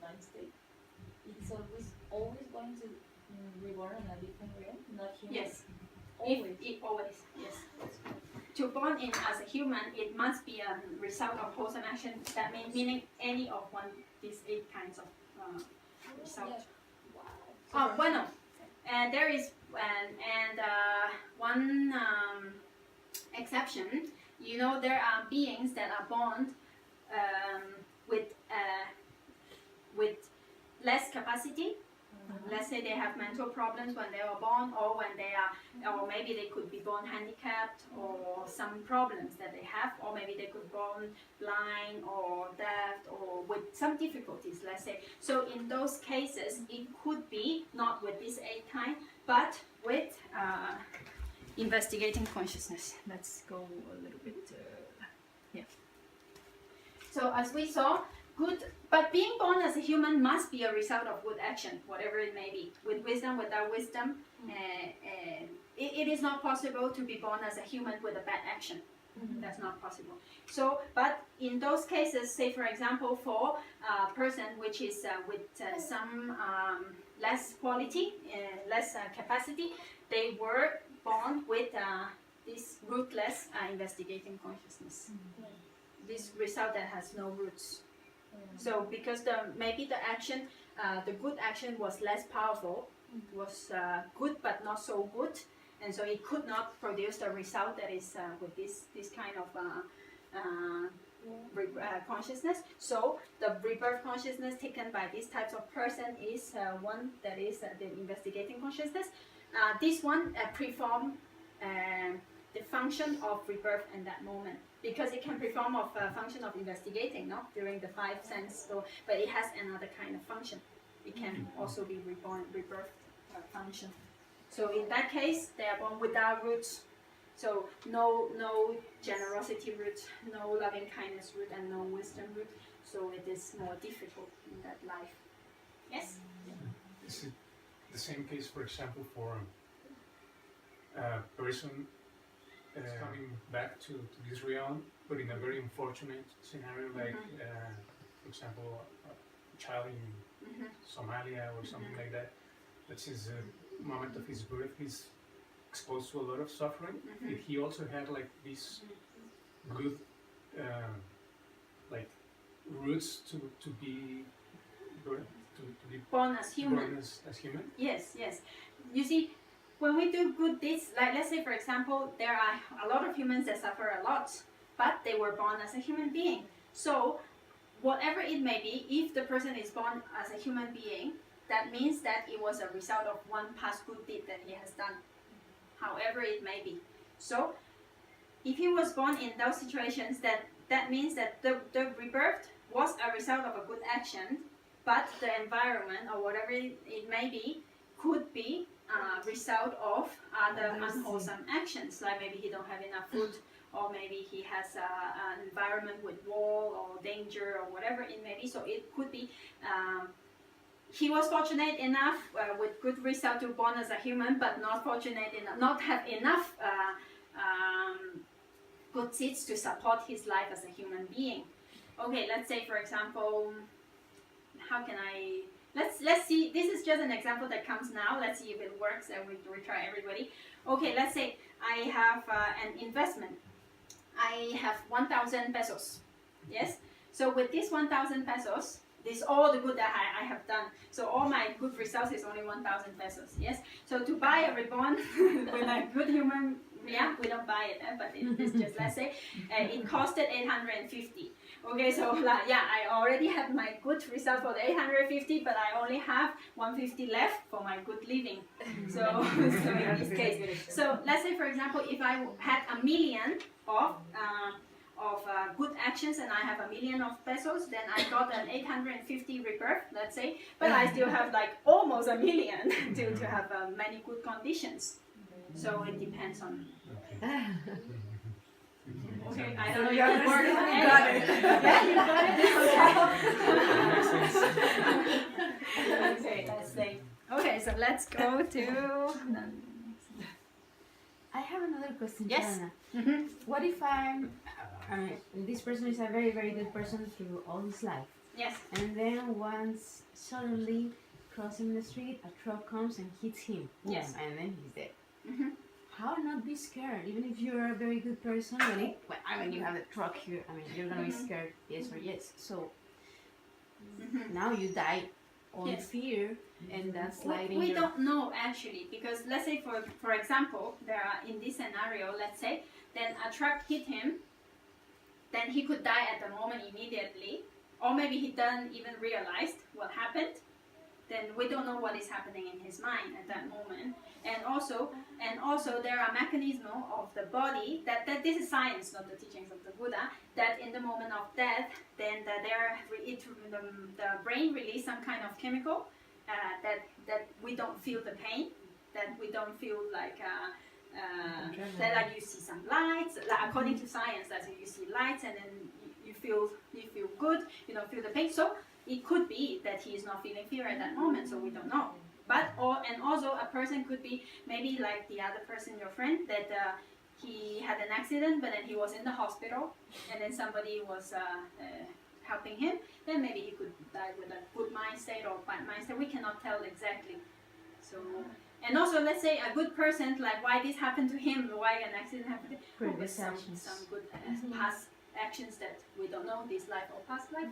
mind state, it's always going to reborn in a different realm, not human. Yes. Always. Always, yes. To born in as a human, it must be a result of wholesome action. That meaning any of these 8 kinds of result. Wow. Bueno. And there is one exception. You know, there are beings that are born with less capacity. Let's say they have mental problems when they were born, or when they are, or maybe they could be born handicapped, or some problems that they have, or maybe they could be born blind or deaf, or with some difficulties, let's say. So in those cases, it could be not with this 8 kind, but with investigating consciousness. Let's go a little bit here. So as we saw, good, but being born as a human must be a result of good action, whatever it may be. With wisdom, without wisdom, it is not possible to be born as a human with a bad action. That's not possible. So, but in those cases, say for example, for a person which is with some less quality, less capacity, they were born with this rootless investigating consciousness. This result that has no roots. So because maybe the action, the good action was less powerful, was good but not so good, and so it could not produce the result that is with this kind of consciousness. So the rebirth consciousness taken by these types of person is one that is the investigating consciousness. This one perform the function of rebirth in that moment, because it can perform of function of investigating, no, during the 5 sense. So, but it has another kind of function. It can also be rebirth function. So in that case, they are born without roots. So no generosity root, no loving kindness root, and no wisdom root. So it is more difficult in that life. Yes. Is it the same case, for example, for a person coming back to this realm, but in a very unfortunate scenario, like, for example, a child in Somalia or something like that, that since the moment of his birth, he's exposed to a lot of suffering. If he also had like these good, like, roots to be born as human. Born as human. Yes, yes. You see, when we do good deeds, like let's say for example, there are a lot of humans that suffer a lot, but they were born as a human being. So whatever it may be, if the person is born as a human being, that means that it was a result of one past good deed that he has done, however it may be. So if he was born in those situations, that means that the rebirth was a result of a good action, but the environment or whatever it may be could be a result of other unwholesome actions, like maybe he don't have enough food, or maybe he has an environment with war or danger or whatever it may be. So it could be he was fortunate enough with good result to born as a human, but not fortunate enough, not have enough good seeds to support his life as a human being. Okay, let's say for example, how can I? Let's see. This is just an example that comes now. Let's see if it works, and we try everybody. Okay, let's say I have an investment. I have 1,000 pesos. Yes. So with this 1,000 pesos, this is all the good that I have done. So all my good results is only 1,000 pesos. Yes. So to buy a reborn with a good human, yeah, we don't buy it, but it's just, let's say, it costed 850. Okay, so yeah, I already had my good result for the 850, but I only have 150 left for my good living. So in this case, so let's say for example, if I had 1 million of good actions and I have 1 million of pesos, then I got an 850 rebirth, let's say, but I still have like almost 1 million to have many good conditions. So it depends on. Okay, I don't know. You got it. Yeah, you got it. Okay, let's see. Okay, so let's go to. I have another question, Yes. Joanna. What if this person is a very, very good person through all his life, Yes. and then once suddenly crossing the street, a truck comes and hits him, Yes. and then he's dead. Mhm. How not be scared, even if you're a very good person? When you have a truck here, you're gonna be scared, yes or yes. So now you die on Yes. fear, and that's like We don't know actually, because let's say for example, there are in this scenario, let's say, then a truck hit him, then he could die at the moment immediately, or maybe he doesn't even realize what happened. Then we don't know what is happening in his mind at that moment. And also there are mechanisms of the body that this is science, not the teachings of the Buddha, that in the moment of death, then the brain release some kind of chemical that we don't feel the pain, that we don't feel like that like you see some lights, like according to science, that you see lights and then you feel good, you don't feel the pain. So it could be that he is not feeling fear at that moment, so we don't know. But and also a person could be maybe like the other person, your friend, that he had an accident, but then he was in the hospital, and then somebody was helping him. Then maybe he could die with a good mind state or bad mind state. We cannot tell exactly. So and also let's say a good person, like why this happened to him, why an accident happened to him, Previous some actions. good past actions that we don't know, this life or past life.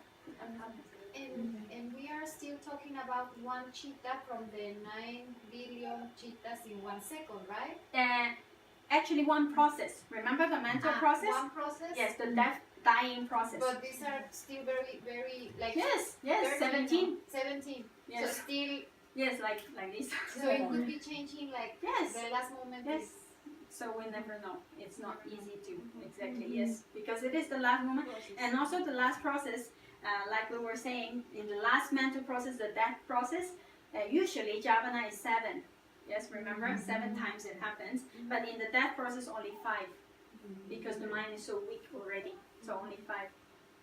And we are still talking about one chitta from the 9 billion chittas in 1 second, right? Actually, one process. Remember the mental process? One process? Yes, the dying process. But these are still very, very, like... Yes, 13, 17. 17. Yes. So still... Yes, like this. So it could be changing, like, Yes. the last moment Yes. is... So we never know. It's not easy to exactly, yes. Because it is the last moment. And also the last process, like we were saying, in the last mental process, the death process, usually Javana is 7. Yes, remember? 7 times it happens. But in the death process, only 5. Because the mind is so weak already. So only 5.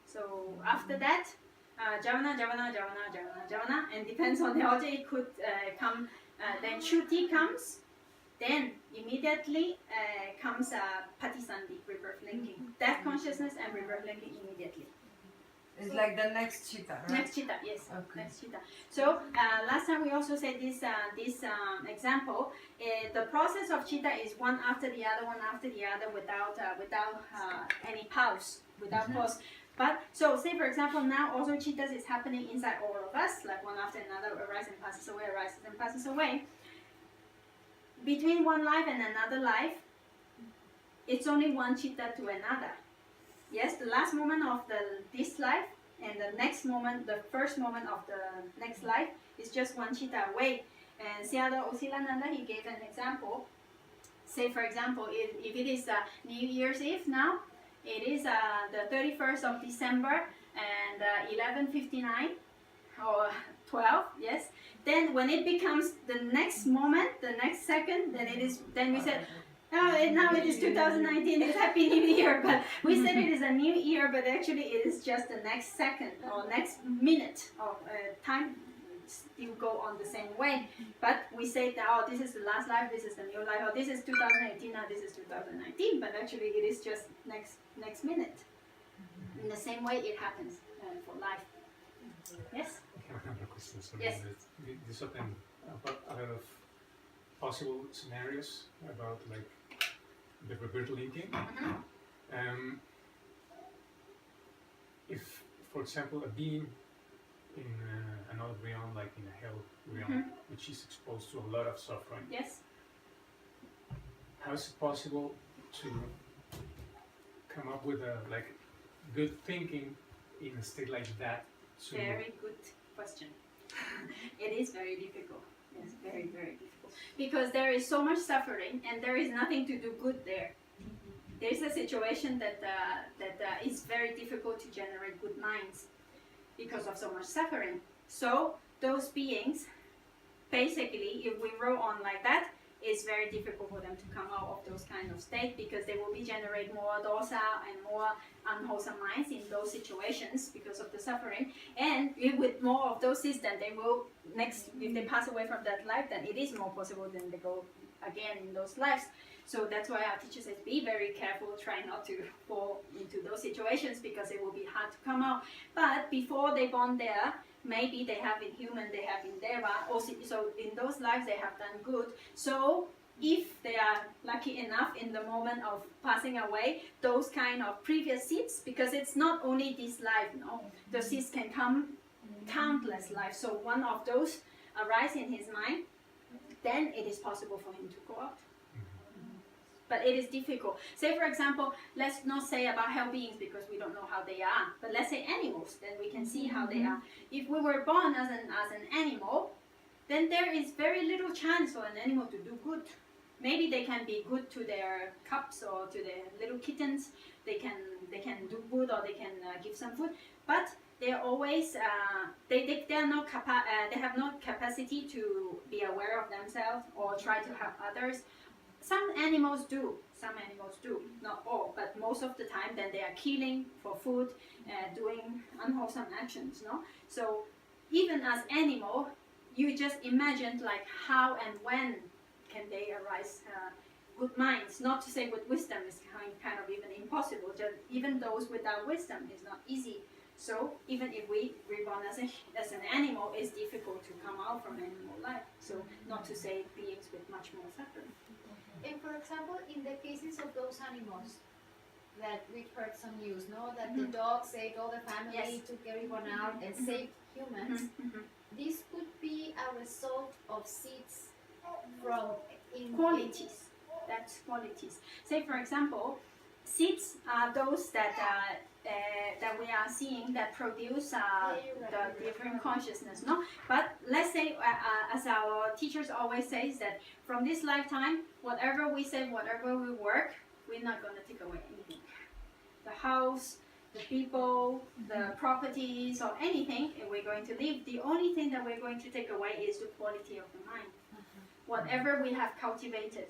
So after that, Javana, and depends on the object, it could come, then Chuti comes, then immediately comes Patisandhi, rebirth linking. Death consciousness and rebirth linking immediately. It's like the next chitta, right? Next chitta, yes. Okay. Next chitta. So last time we also said this example. The process of chitta is one after the other, without any pause, without pause. But so say for example now also chittas is happening inside all of us, like one after another, arises and passes away, arises and passes away. Between one life and another life, it's only one chitta to another. Yes, the last moment of this life and the next moment, the first moment of the next life is just one chitta away. And Sayadaw Osilananda, he gave an example. say for example, if it is New Year's Eve now, it is the 31st of December and 11:59 or 12, yes. Then when it becomes the next moment, the next second, then we said, oh, now it is 2019, it's Happy New Year, but we said it is a new year, but actually it is just the next second or next minute of time still go on the same way. But we say that, oh, this is the last life, this is the new life, or this is 2018, now this is 2019, but actually it is just next minute. In the same way it happens for life. Yes? I have another question. So Yes. This opened a lot of possible scenarios about like the rebirth linking. If, for example, a being in another realm, like in a hell realm, which is exposed to a lot of suffering, Yes? how is it possible to come up with a like good thinking in a state like that? To Very good question. It is very difficult. Yes, very, very difficult. Because there is so much suffering and there is nothing to do good there. There is a situation that is very difficult to generate good minds because of so much suffering. So those beings, basically, if we roll on like that, it's very difficult for them to come out of those kind of states because they will be generate more dosa and more unwholesome minds in those situations because of the suffering. And with more of those systems, they will if they pass away from that life, then it is more possible than they go again in those lives. So that's why our teacher says be very careful, try not to fall into those situations because it will be hard to come out. But before they born there, maybe they have in human, they have in deva, also, so in those lives they have done good. So if they are lucky enough in the moment of passing away, those kind of previous seeds, because it's not only this life, no, the seeds can come countless lives. So one of those arise in his mind, then it is possible for him to go out. But it is difficult. Say for example, let's not say about hell beings because we don't know how they are, but let's say animals, then we can see how they are. If we were born as an animal, then there is very little chance for an animal to do good. Maybe they can be good to their cubs or to their little kittens. They can do good or they can give some food, but they're always they have no capacity to be aware of themselves or try to help others. Some animals do, not all, but most of the time then they are killing for food, doing unwholesome actions, no? So even as animal, you just imagine like how and when can they arise good minds. Not to say with wisdom is kind of even impossible, just even those without wisdom is not easy. So even if we reborn as an animal, it's difficult to come out from animal life. So not to say beings with much more suffering. And for example, in the cases of those animals that we've heard some news, no, that the dog saved all the family, Yes. took everyone out, and saved humans. This could be a result of seeds from Qualities. That's qualities. Say for example, seeds are those that we are seeing that produce the different consciousness, no? But let's say, as our teachers always say, that from this lifetime, whatever we say, whatever we work, we're not going to take away anything. The house, the people, the properties, or anything, and we're going to leave. The only thing that we're going to take away is the quality of the mind. Whatever we have cultivated,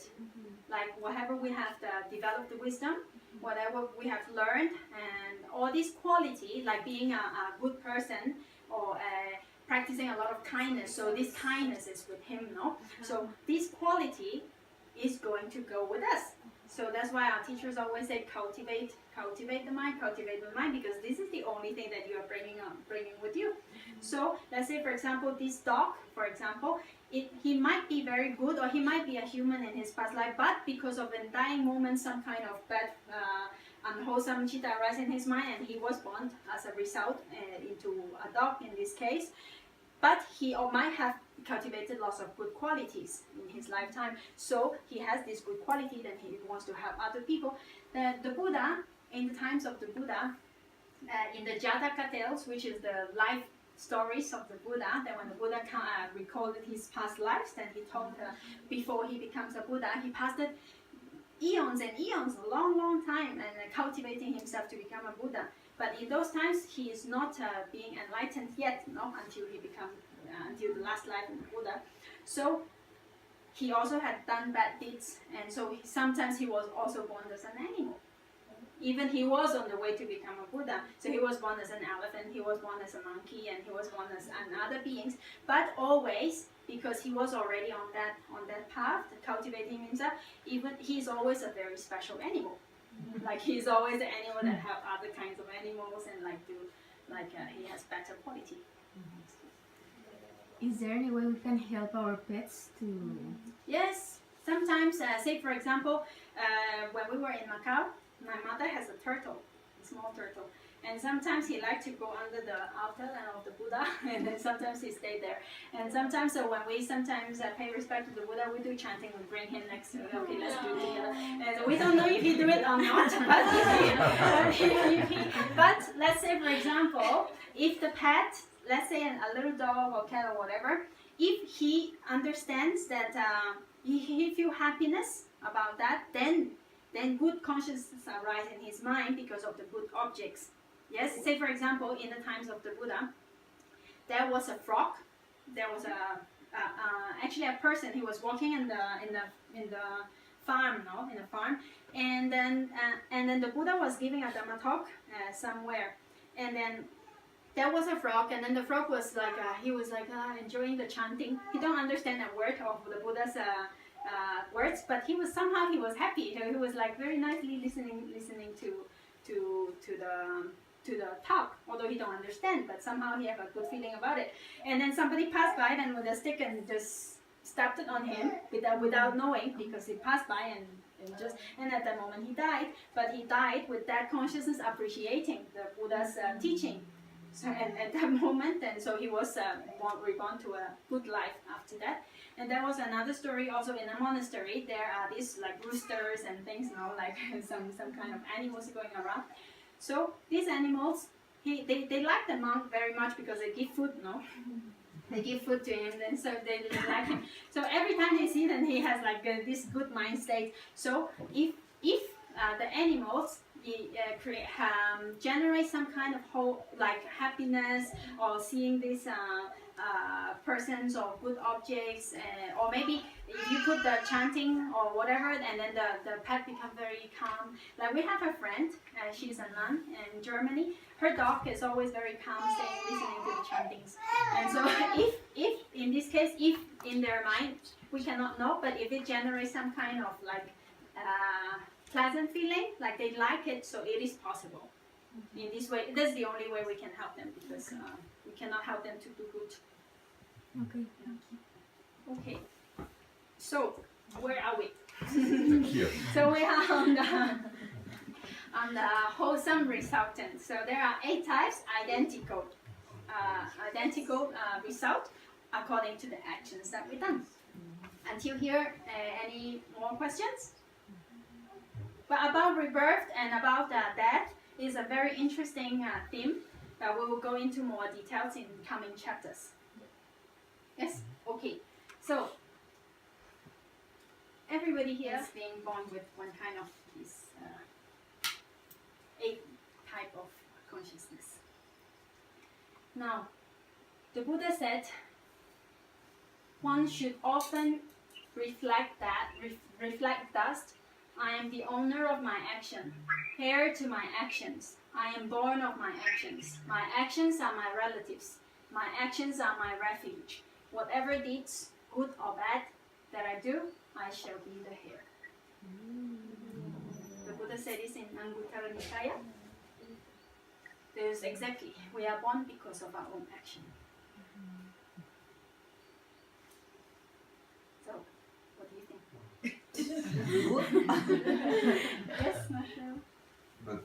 like whatever we have developed the wisdom, whatever we have learned, and all this quality, like being a good person or practicing a lot of kindness. So this kindness is with him, no? So this quality is going to go with us. So that's why our teachers always say cultivate the mind, because this is the only thing that you are bringing with you. So let's say, for example, this dog, for example, he might be very good or he might be a human in his past life, but because of a dying moment, some kind of bad, unwholesome chitta arises in his mind and he was born as a result into a dog in this case. But he might have cultivated lots of good qualities in his lifetime. So he has this good quality, then he wants to help other people. The Buddha, in the times of the Buddha, in the Jataka tales, which is the life stories of the Buddha, that when the Buddha recalled his past lives, then he told before he becomes a Buddha, he passed it eons and eons, a long, long time, and cultivating himself to become a Buddha. But in those times, he is not being enlightened yet, no, until he becomes, until the last life of the Buddha. So he also had done bad deeds, and so sometimes he was also born as an animal. Even he was on the way to become a Buddha. So he was born as an elephant, he was born as a monkey, and he was born as other beings. But always, because he was already on that path, cultivating himself, even he's always a very special animal. Like he's always an animal that have other kinds of animals and he has better quality. Is there any way we can help our pets to? Yes, sometimes, say for example, when we were in Macau, my mother has a turtle, a small turtle, and sometimes he liked to go under the altar of the Buddha, and then sometimes he stayed there. And sometimes, so when we sometimes pay respect to the Buddha, we do chanting, we bring him next to, okay, let's do it together. And we don't know if he do it or not, but let's say for example, if the pet, let's say a little dog or cat or whatever, if he understands that he feel happiness about that, then good consciousness arise in his mind because of the good objects. Yes, say for example, in the times of the Buddha, there was a frog, there was actually a person. He was walking in the farm, and then the Buddha was giving a Dhamma talk somewhere, and then there was a frog, and then the frog was like enjoying the chanting. He don't understand a word of the Buddha's words, but he was happy. He was like very nicely listening to the talk, although he don't understand, but somehow he have a good feeling about it. And then somebody passed by then with a stick and just stabbed it on him without knowing, because he passed by and at that moment he died. But he died with that consciousness appreciating the Buddha's teaching. So at that moment, and so he was reborn to a good life after that. And there was another story also in a monastery. There are these like roosters and things, like some kind of animals going around. So these animals, they like the monk very much because they give food, They give food to him, and so they like him. So every time they see them, he has like this good mind state. So if the animals generate some kind of happiness, or seeing these persons or good objects, or maybe if you put the chanting or whatever, and then the pet become very calm. Like we have a friend, she's a nun in Germany. Her dog is always very calm, staying listening to the chantings. And so if in this case, if in their mind, we cannot know, but if it generates some kind of pleasant feeling, like they like it, so it is possible. In this way, that's the only way we can help them, because we cannot help them to do good. Okay. Okay. So where are we? Here. So we are on the wholesome resultant. So there are 8 types, identical result according to the actions that we've done. Until here, any more questions? But about rebirth and about death is a very interesting theme that we will go into more details in coming chapters. Yes? Okay. So, everybody here is being born with one kind of this 8 type of consciousness. Now, the Buddha said one should often reflect thus: I am the owner of my action, heir to my actions. I am born of my actions. My actions are my relatives. My actions are my refuge. Whatever deeds, good or bad, that I do, I shall be the heir. The Buddha said this in Anguttara Nikaya. There's exactly, we are born because of our own action. So, what do you think? Yes, Marshall. But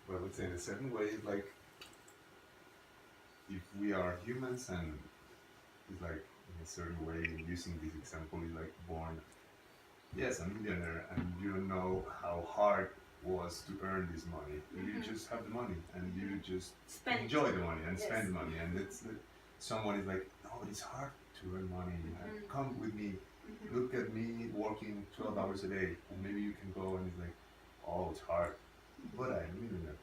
I would say in a certain way, like if we are humans and it's like in a certain way, using this example, is like born, yes, a millionaire, and you don't know how hard it was to earn this money. You just have the money and you just enjoy the money and spend the money. And it's someone is like, oh, it's hard to earn money. Come with me. look at me working 12 hours a day, and maybe you can go and it's like, oh, it's hard, but I'm a millionaire.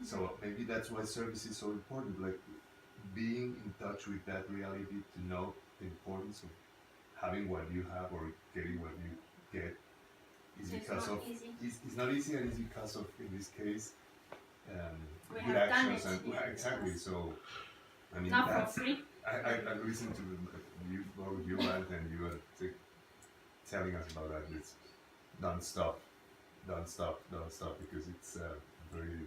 So maybe that's why service is so important, like being in touch with that reality to know the importance of having what you have or getting what you get is It's because not of easy. it's not easy, and it's because of, in this case, We good have done actions it, and yeah. exactly. So I mean Not for that's free. I listened to you both you and you were telling us about that. It's don't stop, because it's a very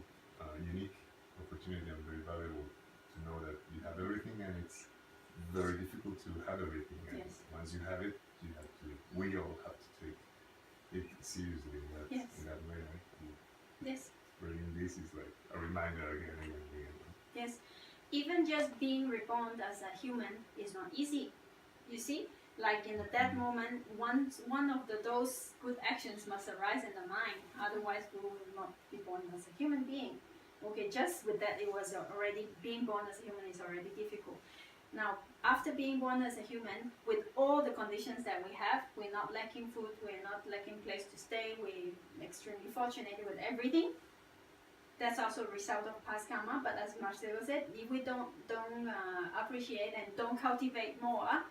unique opportunity and very valuable to know that you have everything, and it's very difficult to have everything. And Yes. once you have it, you have to. We all have to take it seriously in that Yes. way. Right? And Yes. bringing this is like a reminder again and again. Yes, even just being reborn as a human is not easy. You see, like in that moment, one of those good actions must arise in the mind. Otherwise, we will not be born as a human being. Okay, just with that, it was already being born as a human is already difficult. Now, after being born as a human, with all the conditions that we have, we're not lacking food, we're not lacking place to stay, we're extremely fortunate with everything. That's also a result of past karma. But as Marcelo said, if we don't appreciate and don't cultivate more,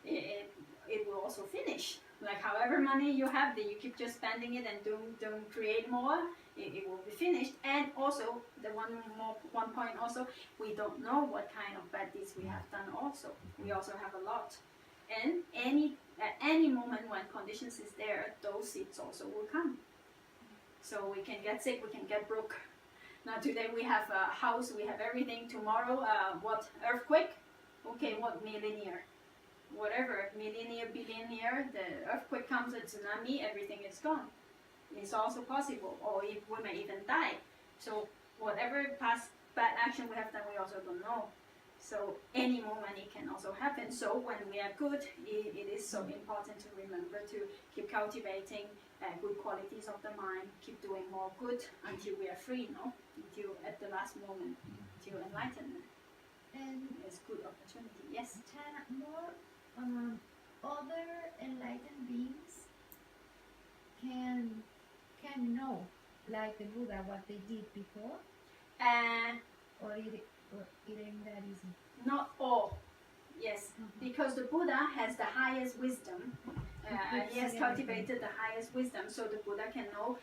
it will also finish. Like however money you have, that you keep just spending it and don't create more, it will be finished. And also the one point also, we don't know what kind of bad deeds we have done. Also, we also have a lot. And at any moment when conditions is there, those seeds also will come. So we can get sick, we can get broke. Now today we have a house, we have everything. Tomorrow, what, earthquake? Okay, what, millennial? Whatever, millennial, billionaire, the earthquake comes, a tsunami, everything is gone. It's also possible, or if we may even die. So whatever past bad action we have done, we also don't know. So any moment it can also happen. So when we are good, it is so important to remember to keep cultivating good qualities of the mind, keep doing more good until we are free, no? Until at the last moment, until enlightenment. And It's good opportunity. Yes. China, more other enlightened beings can know, like the Buddha, what they did before, or it ain't that easy. Not all. Yes, because the Buddha has the highest wisdom. He has cultivated the highest wisdom, so the Buddha can know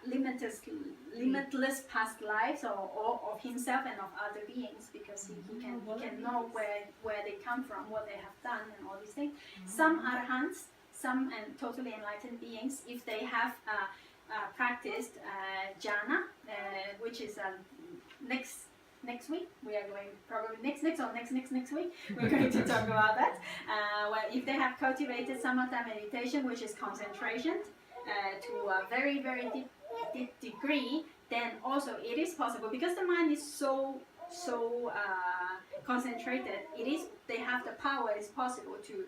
limitless past lives or of himself and of other beings, because he can know where they come from, what they have done, and all these things. Some arahants, some and totally enlightened beings, if they have practiced jhana, which is next week, we are going probably next week, we're going to talk about that. Well, if they have cultivated samatha meditation, which is concentration, to a very, very deep degree, then also it is possible, because the mind is so concentrated. They have the power. It's possible to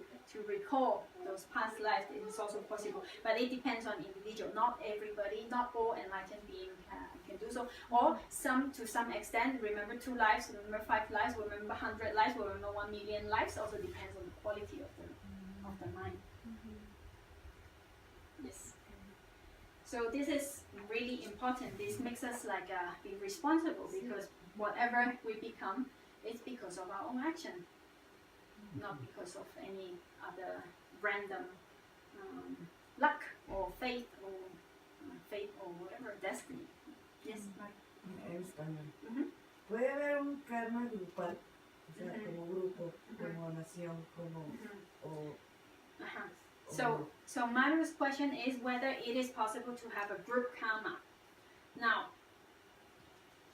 recall those past lives. It is also possible, but it depends on individual. Not everybody, not all enlightened beings can do so. Or some, to some extent, remember 2 lives, remember 5 lives, remember 100 lives, remember 1 million lives. Also depends on the quality of the mind. Yes. So this is really important. This makes us like be responsible, because whatever we become, it's because of our own action, not because of any other random luck or fate or whatever, destiny. Yes, Mark. En español. Mhm. Puede haber un karma grupal, o sea, Ujú. como grupo, como nación, como o So Maru's question is whether it is possible to have a group karma. Now,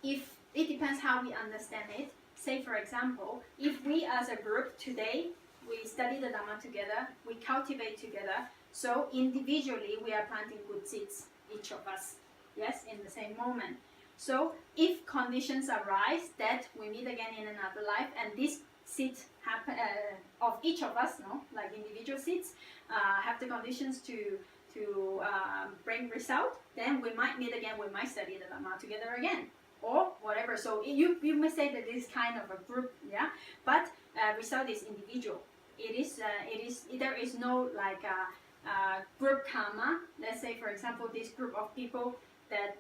if it depends how we understand it. Say for example, if we as a group today, we study the Dhamma together, we cultivate together, so individually we are planting good seeds, each of us, yes, in the same moment. So if conditions arise that we meet again in another life, and this seed happen of each of us, no, like individual seeds, have the conditions to bring result, then we might meet again, we might study the Dhamma together again, or whatever. So you may say that this is kind of a group, yeah, but result is individual. there is no like group karma. Let's say, for example, this group of people that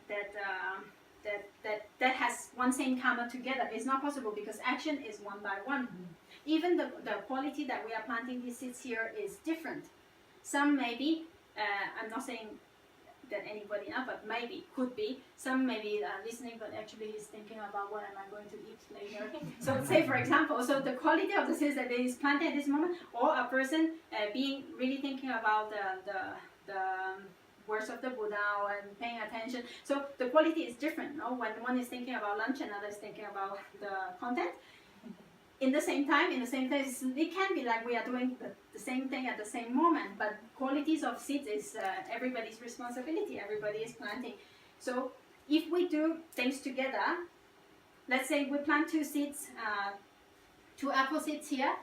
has one same karma together. It's not possible because action is one by one. Even the quality that we are planting these seeds here is different. Some maybe, I'm not saying that anybody else, but maybe, could be. Some maybe listening, but actually he's thinking about what am I going to eat later. So say for example, so the quality of the seeds that is planted at this moment, or a person being really thinking about the words of the Buddha and paying attention. So the quality is different, no? When one is thinking about lunch, another is thinking about the content. In the same time, in the same place, it can be like we are doing the same thing at the same moment, but qualities of seeds is everybody's responsibility. Everybody is planting. So if we do things together, let's say we plant 2 seeds, 2 apple seeds here,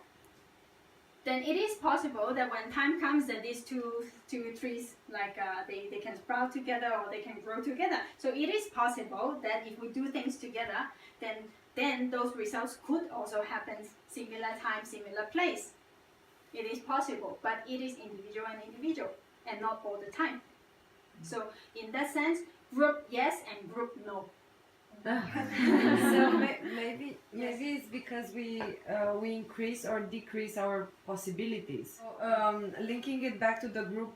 then it is possible that when time comes that these two trees, like they can sprout together or they can grow together. So it is possible that if we do things together, then those results could also happen similar time, similar place. It is possible, but it is individual and not all the time. So in that sense, group yes and group no. So maybe it's because we increase or decrease our possibilities. Linking it back to the group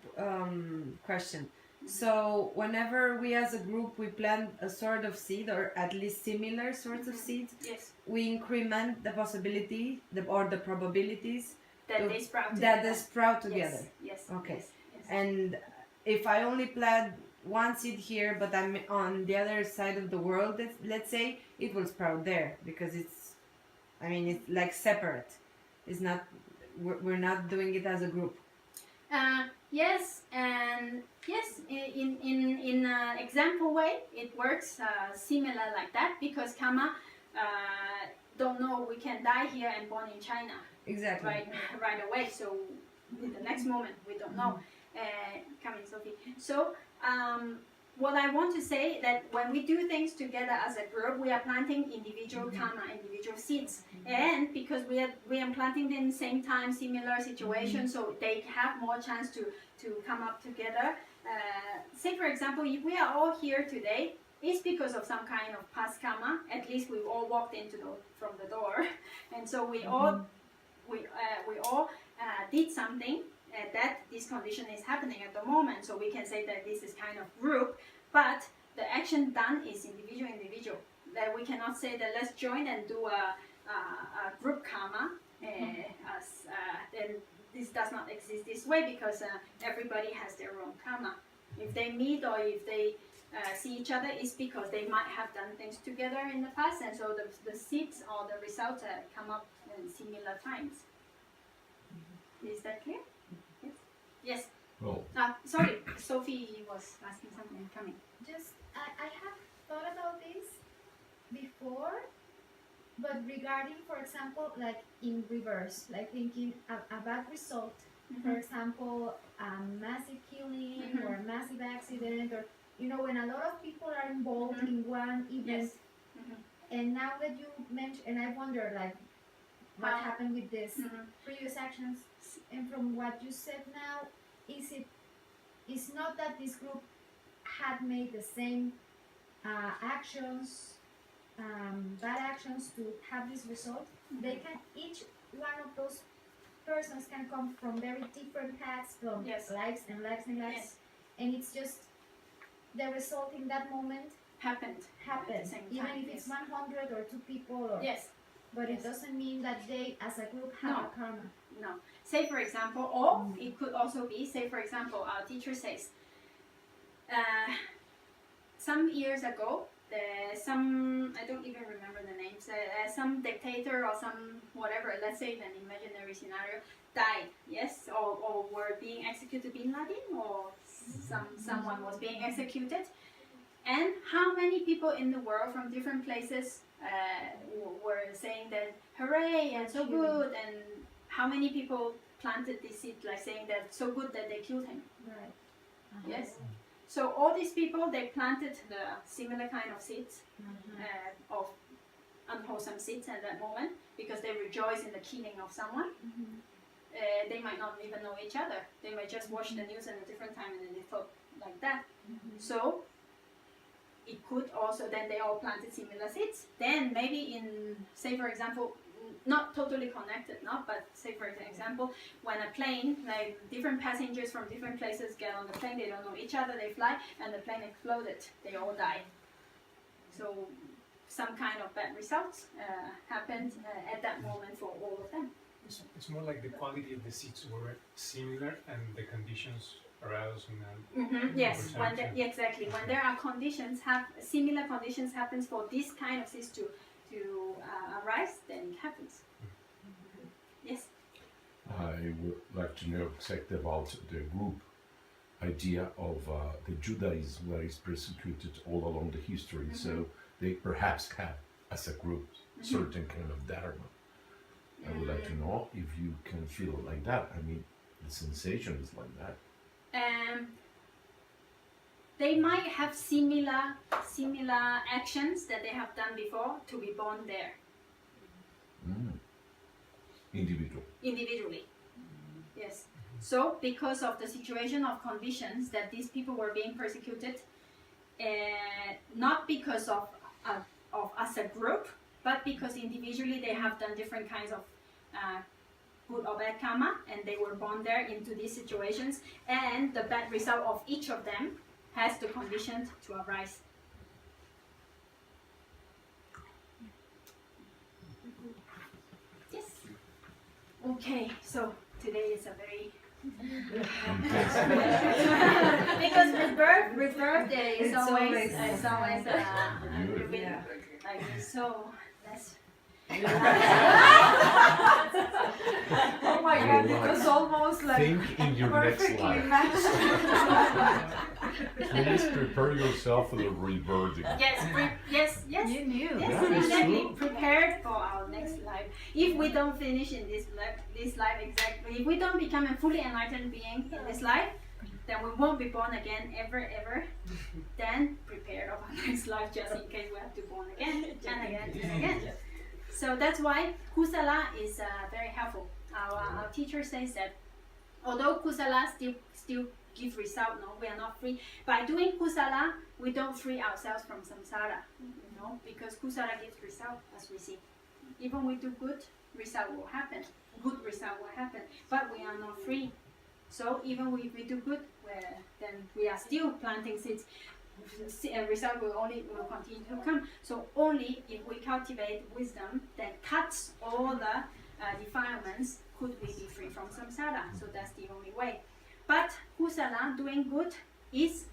question. So whenever we as a group we plant a sort of seed or at least similar sorts of seeds, Yes. we increment the possibility or the probabilities That they sprout together. that they sprout together. Yes. Okay. Yes. And if I only plant one seed here, but I'm on the other side of the world, let's say, it will sprout there because it's like separate. It's not. We're not doing it as a group. Yes, and yes, in example way, it works similar like that because karma don't know we can die here and born in China Exactly. right away. So in the next moment we don't know. Coming, Sophie. So what I want to say that when we do things together as a group, we are planting individual karma, individual seeds, and because we are planting them same time, similar situation, so they have more chance to come up together. Say for example, if we are all here today, it's because of some kind of past karma. At least we all walked from the door, and so we all did something. That this condition is happening at the moment, so we can say that this is kind of group, but the action done is individual. That we cannot say that let's join and do a group karma. Then this does not exist this way because everybody has their own karma. If they meet or if they see each other, it's because they might have done things together in the past, and so the seeds or the results come up in similar times. Is that clear? Yes. Well, sorry, Sophie was asking something coming. Just, I have thought about this before, but regarding, for example, like in reverse, like thinking a bad result, for example, a massive killing or a massive accident, or, when a lot of people are involved in one event. Yes. And now that you mentioned, and I wonder, like, what happened with this previous actions, and from what you said now, it's not that this group had made the same actions, bad actions to have this result. They can, each one of those persons can come from very different paths, from lives and lives and lives, and it's just the result in that moment happened, even if it's 100 or 2 people, or but it doesn't mean that they as a group have a karma. No. Say for example, or it could also be, say for example, our teacher says, some years ago, I don't even remember the names, some dictator or some whatever, let's say an imaginary scenario, died, yes, or were being executed, Bin Laden, or someone was being executed. And how many people in the world from different places were saying that hooray and so good, and how many people planted this seed, like saying that so good that they killed him. Right. Yes. So all these people, they planted the similar kind of seeds, of unwholesome seeds at that moment, because they rejoice in the killing of someone. they might not even know each other. They might just watch the news at a different time and then they thought like that. So it could also, then they all planted similar seeds. Then maybe in, say for example, not totally connected, but say for example, when a plane, like different passengers from different places get on the plane, they don't know each other, they fly, and the plane exploded, they all die. So some kind of bad results happened at that moment for all of them. It's more like the quality of the seeds were similar and the conditions aroused and Yes, when exactly. When there are conditions, similar conditions happens for this kind of seeds to arise, then it happens. Yes. I would like to know exactly about the group idea of the Judaism that is persecuted all along the history. So they perhaps have, as a group, certain kind of dharma. I would like to know if you can feel like that. I mean, the sensation is like that. They might have similar actions that they have done before to be born there. Individually. Yes. So because of the situation of conditions that these people were being persecuted, not because of as a group, but because individually they have done different kinds of good or bad karma, and they were born there into these situations, and the bad result of each of them has the condition to arise. Yes. Okay, so today is a very because rebirth is always like this. So let's. Oh my god, it was almost like think in your next perfectly life. matched. Please prepare yourself for the rebirth. Yes. You knew. Yes, Yeah, exactly. sure. Prepared for our next life. If we don't finish in this life exactly, if we don't become a fully enlightened being in this life, then we won't be born again ever. Then prepare of our next life just in case we have to born again and again. So that's why kusala is very helpful. Our teacher says that although kusala still give result, we are not free. By doing kusala, we don't free ourselves from samsara, because kusala gives result, as we see. Even we do good, result will happen. Good result will happen, but we are not free. So even if we do good, then we are still planting seeds. A result will continue to come. So only if we cultivate wisdom that cuts all the defilements, could we be free from samsara. So that's the only way. But kusala, doing good, is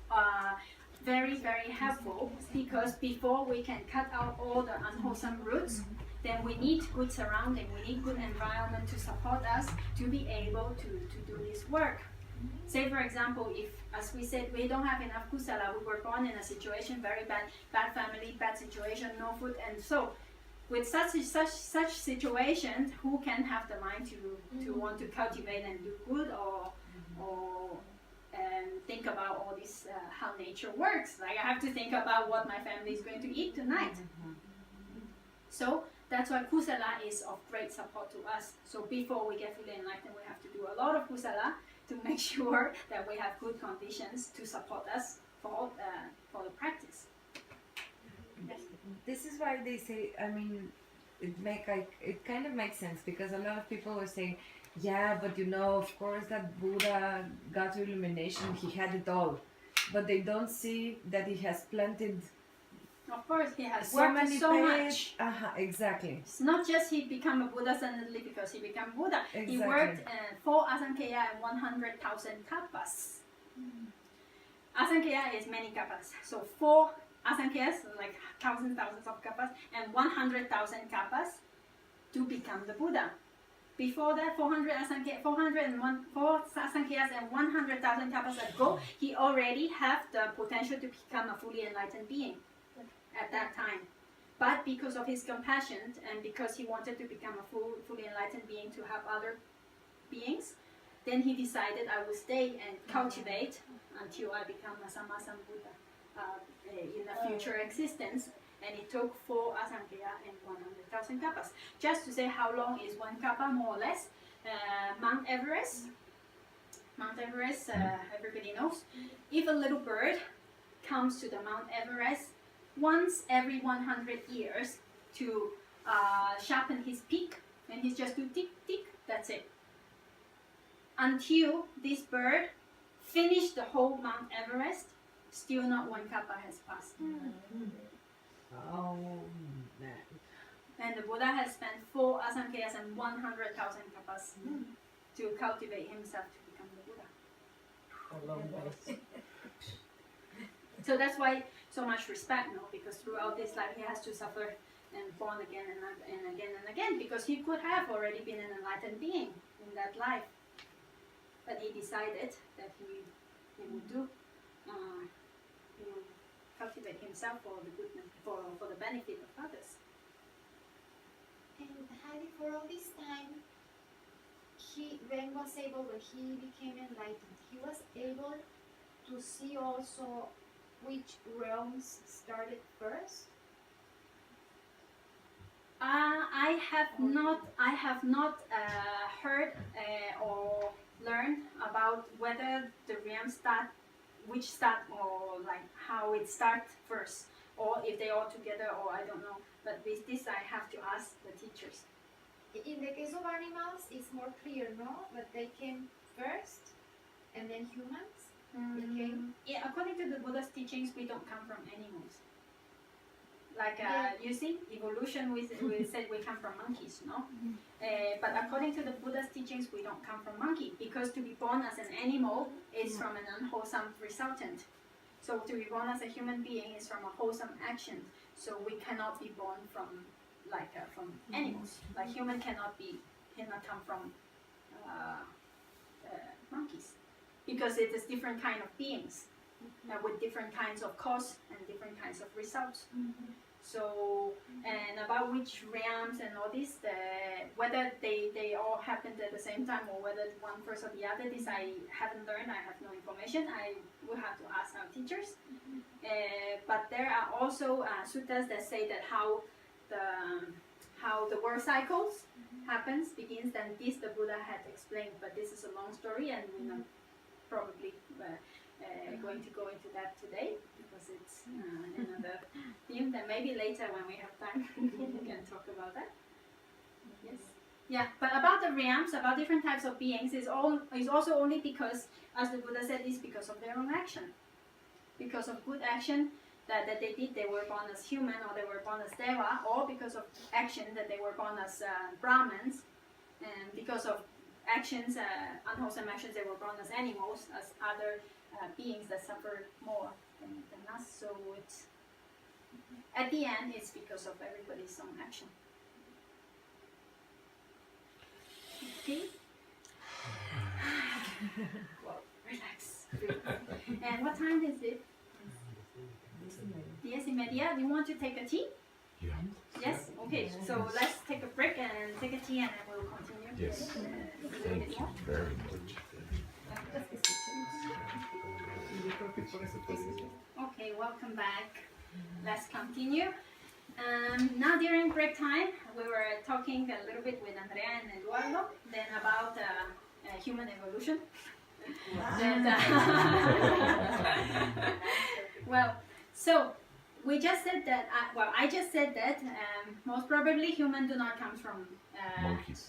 very, very helpful, because before we can cut out all the unwholesome roots, then we need good surrounding, we need good environment to support us to be able to do this work. Say for example, if, as we said, we don't have enough kusala, we were born in a situation, very bad family, bad situation, no food, and so with such situations, who can have the mind to want to cultivate and do good, or think about all this, how nature works? Like, I have to think about what my family is going to eat tonight. So that's why kusala is of great support to us. So before we get fully enlightened, we have to do a lot of kusala to make sure that we have good conditions to support us for the practice. Yes. This is why they say, I mean, it kind of makes sense, because a lot of people were saying, yeah, but of course that Buddha got to illumination, he had it all. But they don't see that he has planted. Of course, he has so worked many so much. Exactly. It's not just he become a Buddha suddenly because he became Buddha. Exactly. He worked 4 asankya and 100,000 kappas. Asankya is many kappas. So 4 asankyas, like thousands of kappas, and 100,000 kappas to become the Buddha. Before that, 4 asankyas and 100,000 kappas ago, he already have the potential to become a fully enlightened being at that time. But because of his compassion, and because he wanted to become a fully enlightened being to help other beings, then he decided, I will stay and cultivate until I become a Sammasambuddha in a future existence. And it took 4 asankya and 100,000 kappas. Just to say how long is 1 kappa, more or less. Mount Everest. Mount Everest, everybody knows. If a little bird comes to the Mount Everest once every 100 years to sharpen his beak, and he's just do tick tick, that's it. Until this bird finished the whole Mount Everest, still not one kappa has passed. Oh, man. And the Buddha has spent 4 asankeyas and 100,000 kappas to cultivate himself to become the Buddha. A long way. So that's why so much respect, no? Because throughout this life he has to suffer and born again and again and again, because he could have already been an enlightened being in that life. But he decided that he would do, he would cultivate himself for the good, for the benefit of others. And Heidi, for all this time, Ren was able, when he became enlightened, he was able to see also which realms started first. I have not heard or learned about whether the realms start or like how it starts first, or if they all together, or I don't know. But with this, I have to ask the teachers. In the case of animals, it's more clear, no? That they came first, and then humans became. Yeah, according to the Buddha's teachings, we don't come from animals. Like Yeah. you see, evolution, we said we come from monkeys, no? But according to the Buddha's teachings, we don't come from monkey, because to be born as an animal is from an unwholesome resultant. So to be born as a human being is from a wholesome action. So we cannot be born from from animals. Like human cannot come from monkeys, because it is different kind of beings with different kinds of cause and different kinds of results. So, and about which realms and all this, whether they all happened at the same time or whether one first or the other, this I haven't learned, I have no information. I will have to ask our teachers. But there are also suttas that say that how the world cycles begins, then this the Buddha had explained, but this is a long story and we're not probably going to go into that today, because it's another theme. Then maybe later when we have time we can talk about that. Yes. Yeah, but about the realms, about different types of beings, is also only because, as the Buddha said, is because of their own action. Because of good action that they did, they were born as human, or they were born as deva, or because of action that they were born as Brahmins, and because of actions, unwholesome actions, they were born as animals, as other beings that suffer more than us. So it's, at the end, it's because of everybody's own action. Okay? Well, relax. And what time is it? 10:30. Do you want to take a tea? Yeah. Yes? Okay, so let's take a break and take a tea, and then we'll continue. Yes. Thank you very much. Okay, welcome back. Let's continue. Now during break time, we were talking a little bit with Andrea and Eduardo then about human evolution. Well, so we just said that, I just said that most probably humans do not come from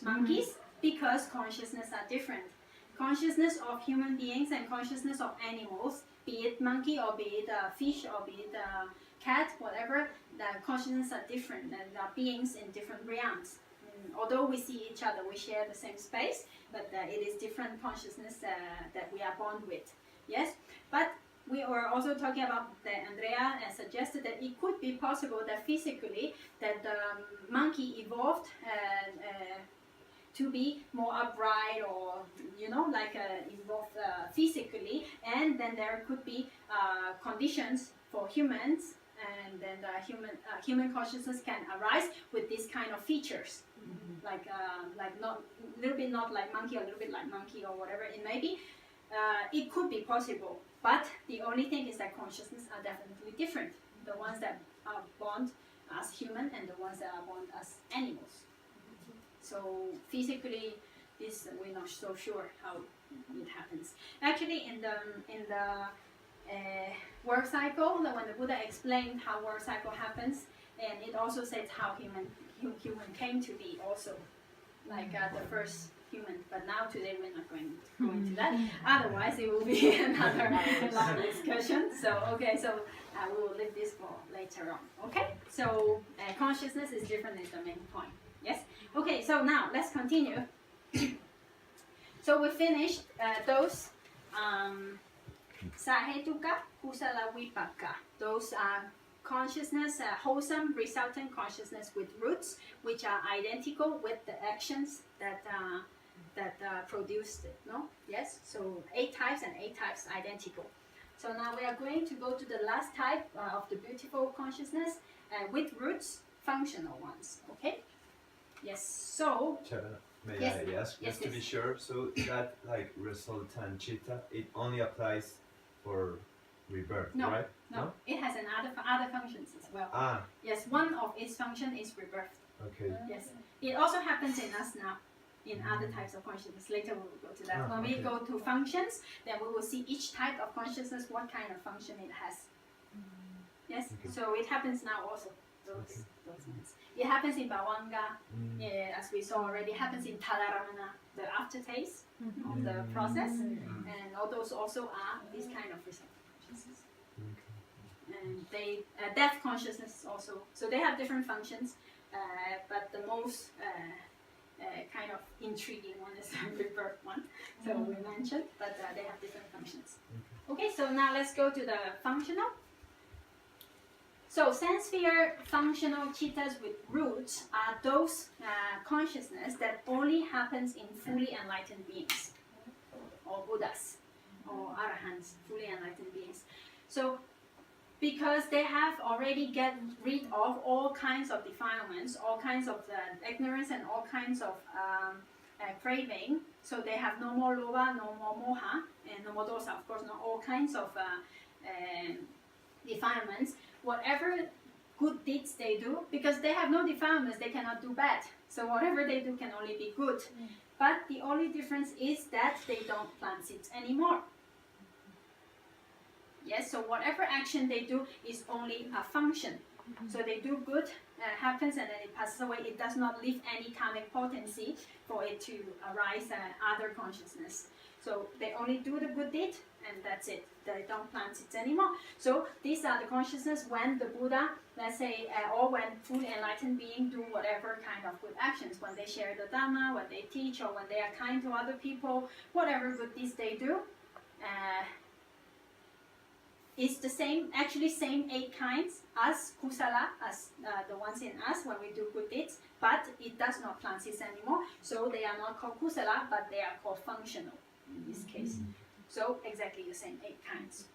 monkeys, because consciousness are different. Consciousness of human beings and consciousness of animals, be it monkey or be it a fish or be it a cat, whatever, the consciousness are different, and are beings in different realms. Although we see each other, we share the same space, but it is different consciousness that we are born with. Yes, but we were also talking about that Andrea suggested that it could be possible that physically that the monkey evolved to be more upright, or evolved physically, and then there could be conditions for humans, and then the human consciousness can arise with this kind of features, like not a little bit not like monkey, a little bit like monkey, or whatever it may be. It could be possible, but the only thing is that consciousness are definitely different. The ones that are born as human and the ones that are born as animals. So physically, this we're not so sure how it happens. Actually, in the work cycle, when the Buddha explained how work cycle happens, and it also says how human came to be also, like the first human. But now today we're not going to go into that. Otherwise, it will be another long discussion. So okay, so we will leave this for later on. Okay, so consciousness is different is the main point. Yes. Okay, so now let's continue. So we finished those sahetuka, kusala, vipaka. Those are consciousness, wholesome, resultant consciousness with roots, which are identical with the actions that produced it. No? Yes. So 8 types and 8 types identical. So now we are going to go to the last type of the beautiful consciousness with roots, functional ones. Okay. Yes. So. May Yes. I ask, Yes, just to be yes. sure, so that like resultant chitta, it only applies for rebirth, No, right? no, it has other functions as well. Ah, Yes, one of its function is rebirth. okay. Yes, it also happens in us now, in other types of consciousness. Later we will go to that. When we okay. go to functions, then we will see each type of consciousness, what kind of function it has. Yes, Okay. so it happens now also. Those ones. It happens in Bhavanga, as we saw already. It happens in Tadaramana, the aftertaste of the process, and all those also are this kind of resultant consciousness. And they death consciousness also. So they have different functions, but the most kind of intriguing one is the rebirth one. So we mentioned, but they have different functions. Okay, so now let's go to the functional. So sense sphere functional cittas with roots are those consciousness that only happens in fully enlightened beings, or Buddhas, or Arahants, fully enlightened beings. So because they have already get rid of all kinds of defilements, all kinds of ignorance, and all kinds of craving, so they have no more loba, no more moha, and no more dosa, of course, not all kinds of defilements. Whatever good deeds they do, because they have no defilements, they cannot do bad. So whatever they do can only be good. But the only difference is that they don't plant seeds anymore. Yes, so whatever action they do is only a function. So they do good, happens, and then it passes away. It does not leave any karmic potency for it to arise other consciousness. So they only do the good deed, and that's it. They don't plant seeds anymore. So these are the consciousness when the Buddha, let's say, or when fully enlightened beings do whatever kind of good actions, when they share the Dhamma, when they teach, or when they are kind to other people, whatever good deeds they do, it's the same, actually same 8 kinds as kusala, as the ones in us when we do good deeds, but it does not plant seeds anymore. So they are not called kusala, but they are called functional in this case. So exactly the same 8 kinds.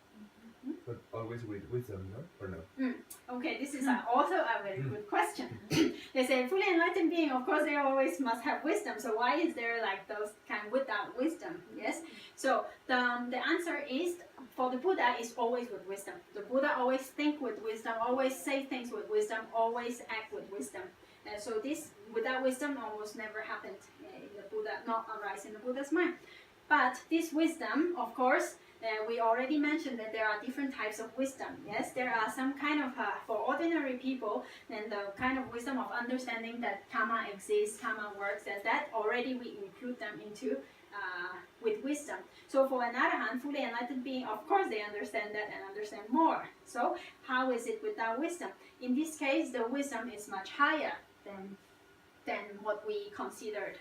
But always with wisdom, no? Or no? Okay, this is also a very good question. They say fully enlightened being, of course, they always must have wisdom. So why is there like those kind without wisdom? Yes. So the answer is, for the Buddha, is always with wisdom. The Buddha always think with wisdom, always say things with wisdom, always act with wisdom. So this without wisdom almost never happened in the Buddha, not arise in the Buddha's mind. But this wisdom, of course, we already mentioned that there are different types of wisdom. Yes, there are some kind of, for ordinary people, then the kind of wisdom of understanding that karma exists, karma works, that already we include them into with wisdom. So for an Arahant, fully enlightened being, of course they understand that and understand more. So how is it without wisdom? In this case, the wisdom is much higher than what we considered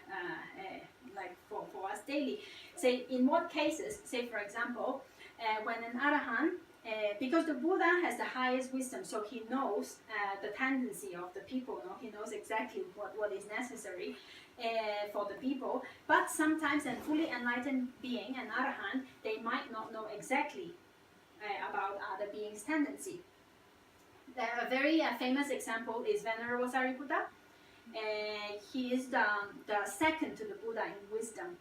like for us daily. Say in what cases, say for example, when an Arahant, because the Buddha has the highest wisdom, so he knows the tendency of the people, you know? He knows exactly what is necessary for the people, but sometimes a fully enlightened being, an Arahant, they might not know exactly about other beings' tendency. A very famous example is Venerable Sariputta. He is the second to the Buddha in wisdom.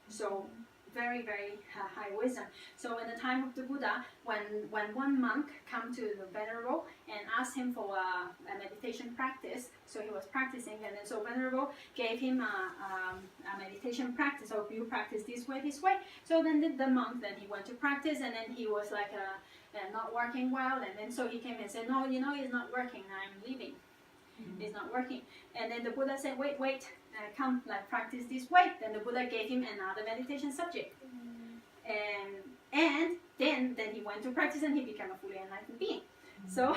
So very, very high wisdom. So in the time of the Buddha, when one monk come to the Venerable and ask him for a meditation meditation practice. So he was practicing, and then so Venerable gave him a meditation practice. So you practice this way, this way. So then the monk, then he went to practice, and then he was like not working well, and then so he came and said, no, it's not working. I'm leaving. It's not working. And then the Buddha said, wait, come, like practice this way. Then the Buddha gave him another meditation subject, and then he went to practice, and he became a fully enlightened being. So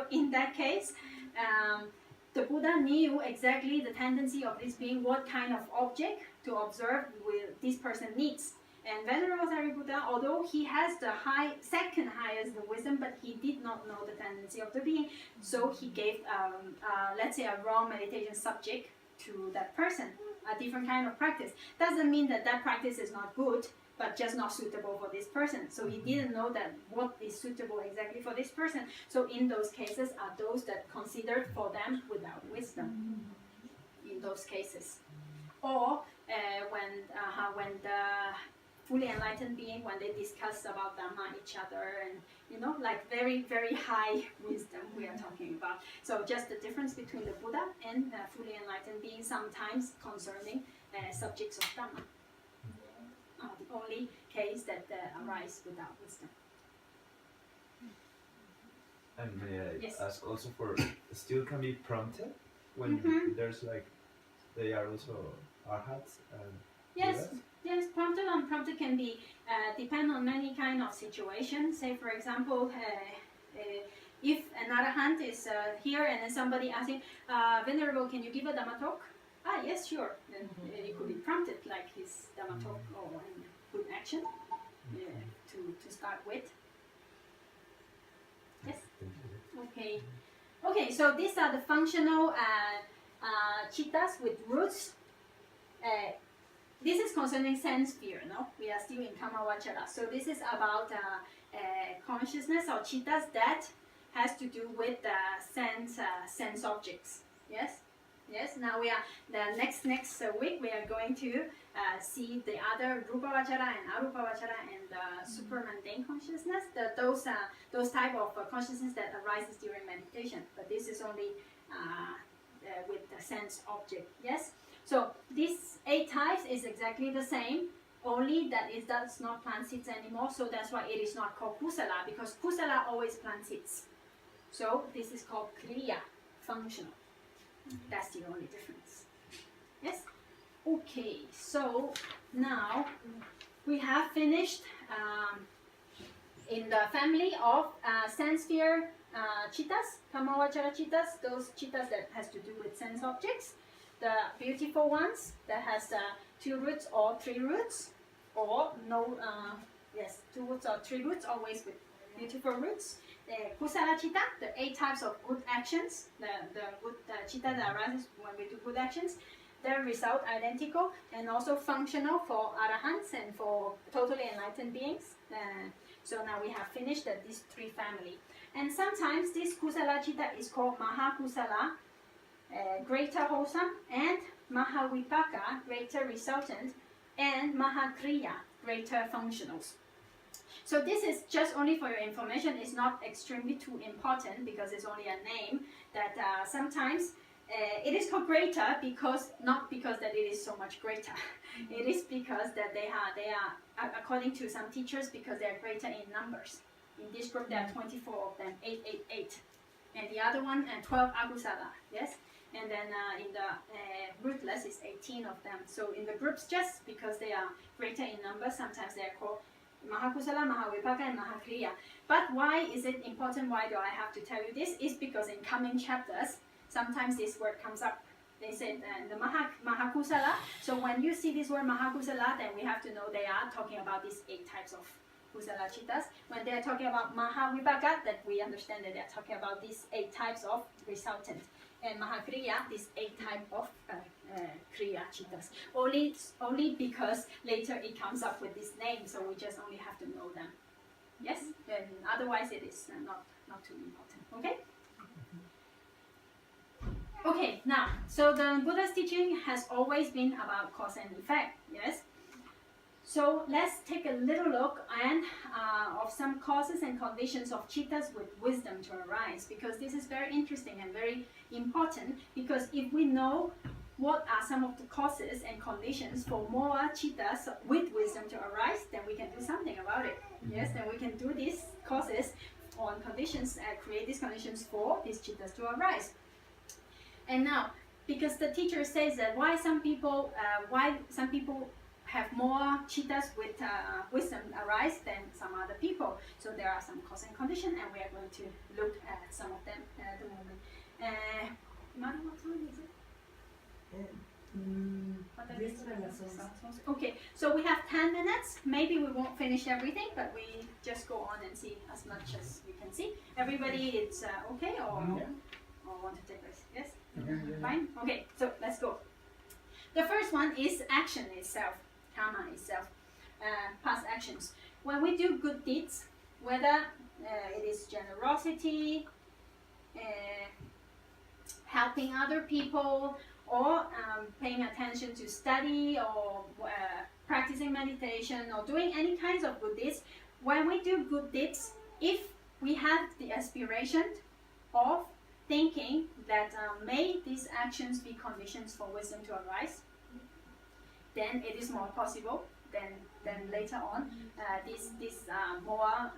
in that case, the Buddha knew exactly the tendency of this being, what kind of object to observe this person needs. And Venerable Sariputta, although he has the second highest wisdom, but he did not know the tendency of the being, so he gave, let's say, a wrong meditation subject to that person, a different kind of practice. Doesn't mean that practice is not good, but just not suitable for this person. So he didn't know that what is suitable exactly for this person. So in those cases are those that considered for them without wisdom. In those cases, or when the fully enlightened being, when they discuss about Dhamma each other, and like very, very high wisdom we are talking about. So just the difference between the Buddha and fully enlightened being, sometimes concerning subjects of Dhamma. The only case that arise without wisdom. And may I Yes. ask also for, still can be prompted when there's like, they are also arhats and Yes. Buddhas? Yes, prompted and unprompted can be depend on many kind of situations. Say, for example, if an arahant is here and then somebody asking, Venerable, can you give a Dhamma talk? Yes, sure. Then it could be prompted, like his Dhamma talk or good action to start with. Yes. Thank you. Okay, so these are the functional cittas with roots. This is concerning sense sphere, no? We are still in Kamavachara. So this is about consciousness or cittas that has to do with sense objects. Yes? Yes, now we are, the next week we are going to see the other Rupavachara and Arupavachara and super mundane consciousness, those type of consciousness that arises during meditation. But this is only with the sense object. Yes? So these 8 types is exactly the same, only that it does not plant seeds anymore, so that's why it is not called kusala, because kusala always plants seeds. So this is called kriya, functional. That's the only difference. Yes? Okay, so now we have finished in the family of sense sphere cittas, Kamavachara cittas, those cittas that has to do with sense objects. The beautiful ones that has 2 roots or 3 roots, or no, 2 roots or 3 roots, always with beautiful roots. The kusala citta, the 8 types of good actions, the good citta that arises when we do good actions, the result identical and also functional for arahants and for totally enlightened beings. So now we have finished these 3 family. And sometimes this kusala citta is called mahakusala, greater wholesome, and Mahavipaka, greater resultant, and Mahakriya, greater functionals. So this is just only for your information. It's not extremely too important because it's only a name that sometimes it is called greater because not because that it is so much greater. It is because that they are according to some teachers, because they are greater in numbers. In this group there are 24 of them, 888, and the other one 12 akusala. Yes. And then in the rootless is 18 of them. So in the groups, just because they are greater in number, sometimes they are called Mahakusala, Mahavipaka, and Mahakriya. But why is it important? Why do I have to tell you this? Is because in coming chapters, sometimes this word comes up. They said the Mahakusala. So when you see this word Mahakusala, then we have to know they are talking about these 8 types of kusala cittas. When they are talking about Mahavipaka, that we understand that they are talking about these 8 types of resultant. And Mahakriya, this 8 type of Kriya cittas. Only because later it comes up with this name, so we just only have to know them. Yes? And otherwise it is not too important. Okay? Okay, now, so the Buddha's teaching has always been about cause and effect. Yes? So let's take a little look and of some causes and conditions of cittas with wisdom to arise, because this is very interesting and very important, because if we know what are some of the causes and conditions for more cittas with wisdom to arise, then we can do something about it. Yes, then we can do these causes on conditions and create these conditions for these cittas to arise. And now, because the teacher says that why some people have more cittas with wisdom arise than some other people. So there are some cause and condition, and we are going to look at some of them at the moment. Manu, what time is it? Okay, so we have 10 minutes. Maybe we won't finish everything, but we just go on and see as much as we can see. Everybody, it's okay, or want to take this? Yes? Fine? Okay, so let's go. The first one is action itself, karma itself, past actions. When we do good deeds, whether it is generosity, helping other people, or paying attention to study, or practicing meditation, or doing any kinds of good deeds, when we do good deeds, if we have the aspiration of thinking that may these actions be conditions for wisdom to arise, then it is more possible then later on these more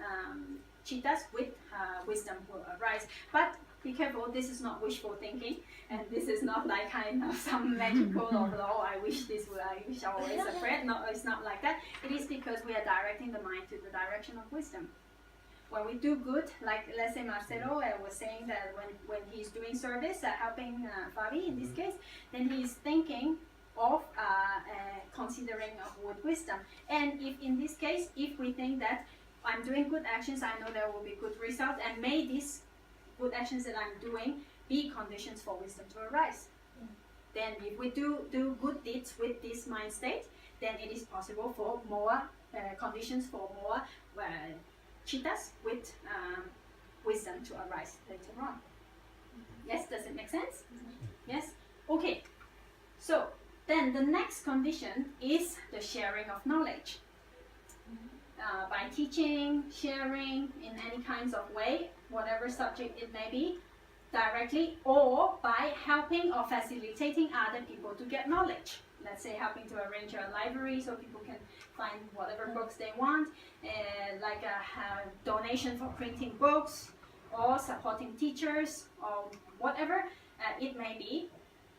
cittas with wisdom will arise. But be careful, this is not wishful thinking, and this is not like kind of some magical or oh, I wish always a prayer. No, it's not like that. It is because we are directing the mind to the direction of wisdom. When we do good, like let's say Marcelo was saying that when he's doing service, helping Fabi in this case, then he's thinking of considering with wisdom. And if in this case, if we think that I'm doing good actions, I know there will be good results, and may these good actions that I'm doing be conditions for wisdom to arise. Then if we do good deeds with this mind state, then it is possible for more conditions for more cittas with wisdom to arise later on. Yes, does it make sense? Yes? Okay. So then the next condition is the sharing of knowledge. By teaching, sharing in any kinds of way, whatever subject it may be, directly, or by helping or facilitating other people to get knowledge. Let's say helping to arrange a library so people can find whatever books they want, like a donation for printing books, or supporting teachers, or whatever it may be.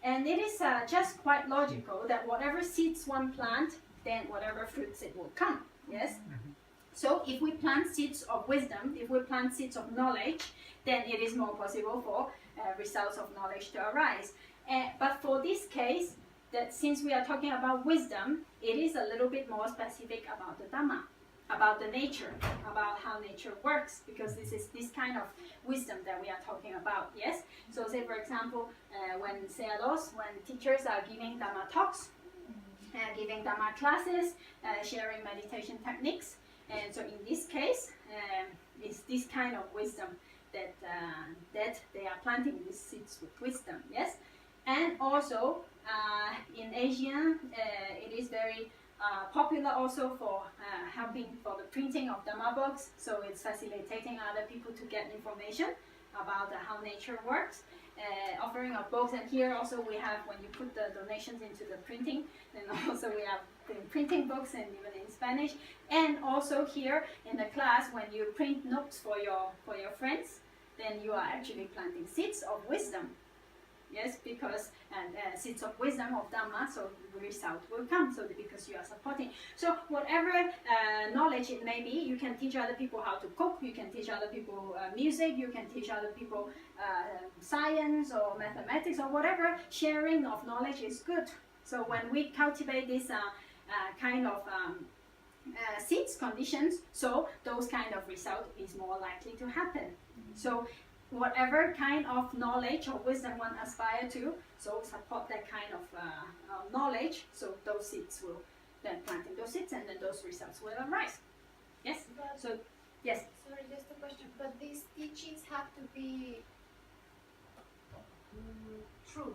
And it is just quite logical that whatever seeds one plant, then whatever fruits it will come. Yes? So if we plant seeds of wisdom, if we plant seeds of knowledge, then it is more possible for results of knowledge to arise. But for this case, that since we are talking about wisdom, it is a little bit more specific about the Dhamma, about the nature, about how nature works, because this is this kind of wisdom that we are talking about, yes? So say for example, when teachers are giving Dhamma talks, giving Dhamma classes, sharing meditation techniques, and so in this case, it's this kind of wisdom that they are planting these seeds with wisdom, yes? And also, in Asia, it is very popular also for helping for the printing of Dhamma books, so it's facilitating other people to get information about how nature works, offering of books. And here also we have, when you put the donations into the printing, then also we have been printing books, and even in Spanish. And also here in the class, when you print notes for your friends, then you are actually planting seeds of wisdom. Yes, because seeds of wisdom of Dhamma, so the result will come. So because you are supporting. So whatever knowledge it may be, you can teach other people how to cook. You can teach other people music. You can teach other people science or mathematics or whatever. Sharing of knowledge is good. So when we cultivate this kind of seeds conditions, so those kind of result is more likely to happen. So whatever kind of knowledge or wisdom one aspire to, so support that kind of knowledge, so those seeds will then planting those seeds, and then those results will arise. Yes? But, So, yes? sorry, just a question. But these teachings have to be true.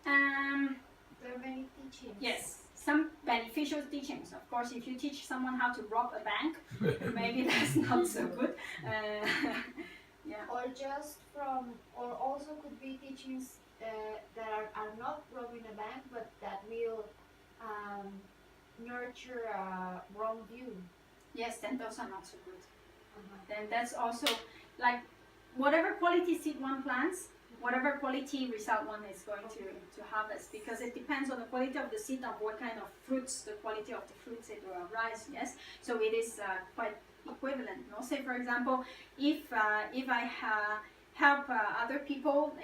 There are many teachings. Yes. some beneficial teachings. Of course, if you teach someone how to rob a bank, maybe that's not so good. Yeah. Or just from, or also could be teachings that are not robbing a bank, but that will nurture a wrong view. Yes, then those are not so good. Then that's also like whatever quality seed one plants, whatever quality result one is going to harvest, because it depends on the quality of the seed, of what kind of fruits, the quality of the fruits it will arise. Yes, so it is quite equivalent. No, say for example, if I help other people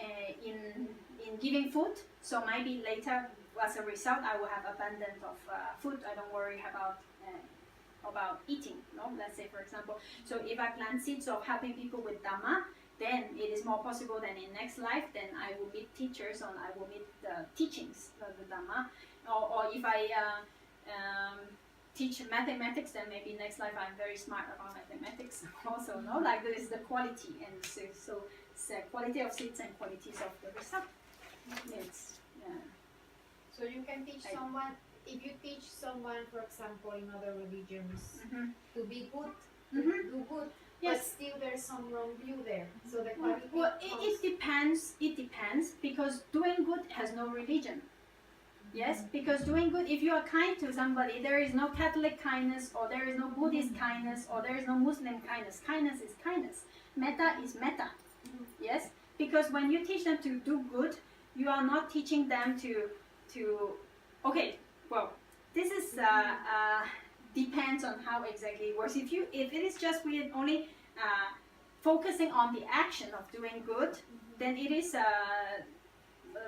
in giving food, so maybe later as a result I will have abundance of food. I don't worry about eating. No, let's say for example, so if I plant seeds of helping people with Dhamma, then it is more possible that in next life, then I will meet teachers, or I will meet the teachings of the Dhamma. Or if I teach mathematics, then maybe next life I'm very smart about mathematics also. No, like there is the quality, and so it's the quality of seeds and qualities of the result. It's So you can teach someone, if you teach someone, for example, in other religions, to be good, to do good, yes. but still there's some wrong view there. So the quality. Well, it depends. It depends, because doing good has no religion. Yes, because doing good, if you are kind to somebody, there is no Catholic kindness, or there is no Buddhist kindness, or there is no Muslim kindness. Kindness is kindness. Metta is metta. Yes, because when you teach them to do good, you are not teaching them to okay, well, this is depends on how exactly it works. If it is just with only focusing on the action of doing good, then it is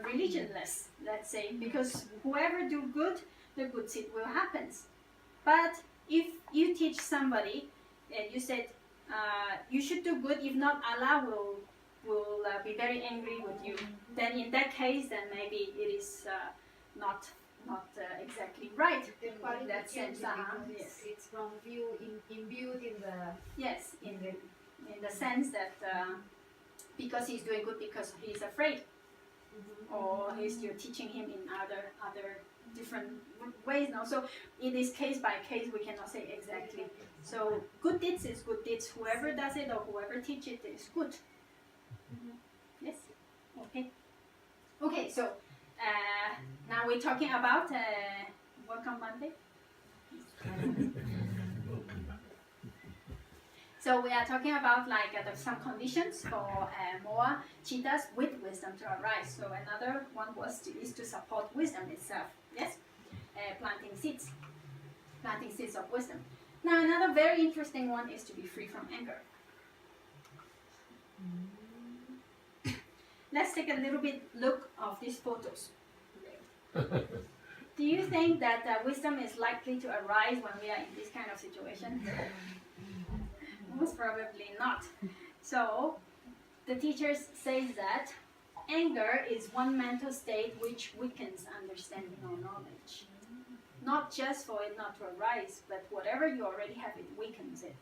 religionless, let's say, because whoever do good, the good seed will happen. But if you teach somebody and you said you should do good, if not, Allah will be very angry with you, then in that case, then maybe it is not exactly right in that sense. Yes. It's wrong view imbued in the. Yes, in the sense that because he's doing good because he's afraid, or you're teaching him in other different ways now. So it is case by case. We cannot say exactly. So good deeds is good deeds. Whoever does it or whoever teach it is good. Yes. Okay. Okay. So now we're talking about Welcome Monday. So we are talking about like some conditions for more cittas with wisdom to arise. So another one is to support wisdom itself. Yes, planting seeds of wisdom. Now another very interesting one is to be free from anger. Let's take a little bit look of these photos. Do you think that wisdom is likely to arise when we are in this kind of situation? Most probably not. So the teachers say that anger is one mental state which weakens understanding or knowledge. Not just for it not to arise, but whatever you already have, it weakens it.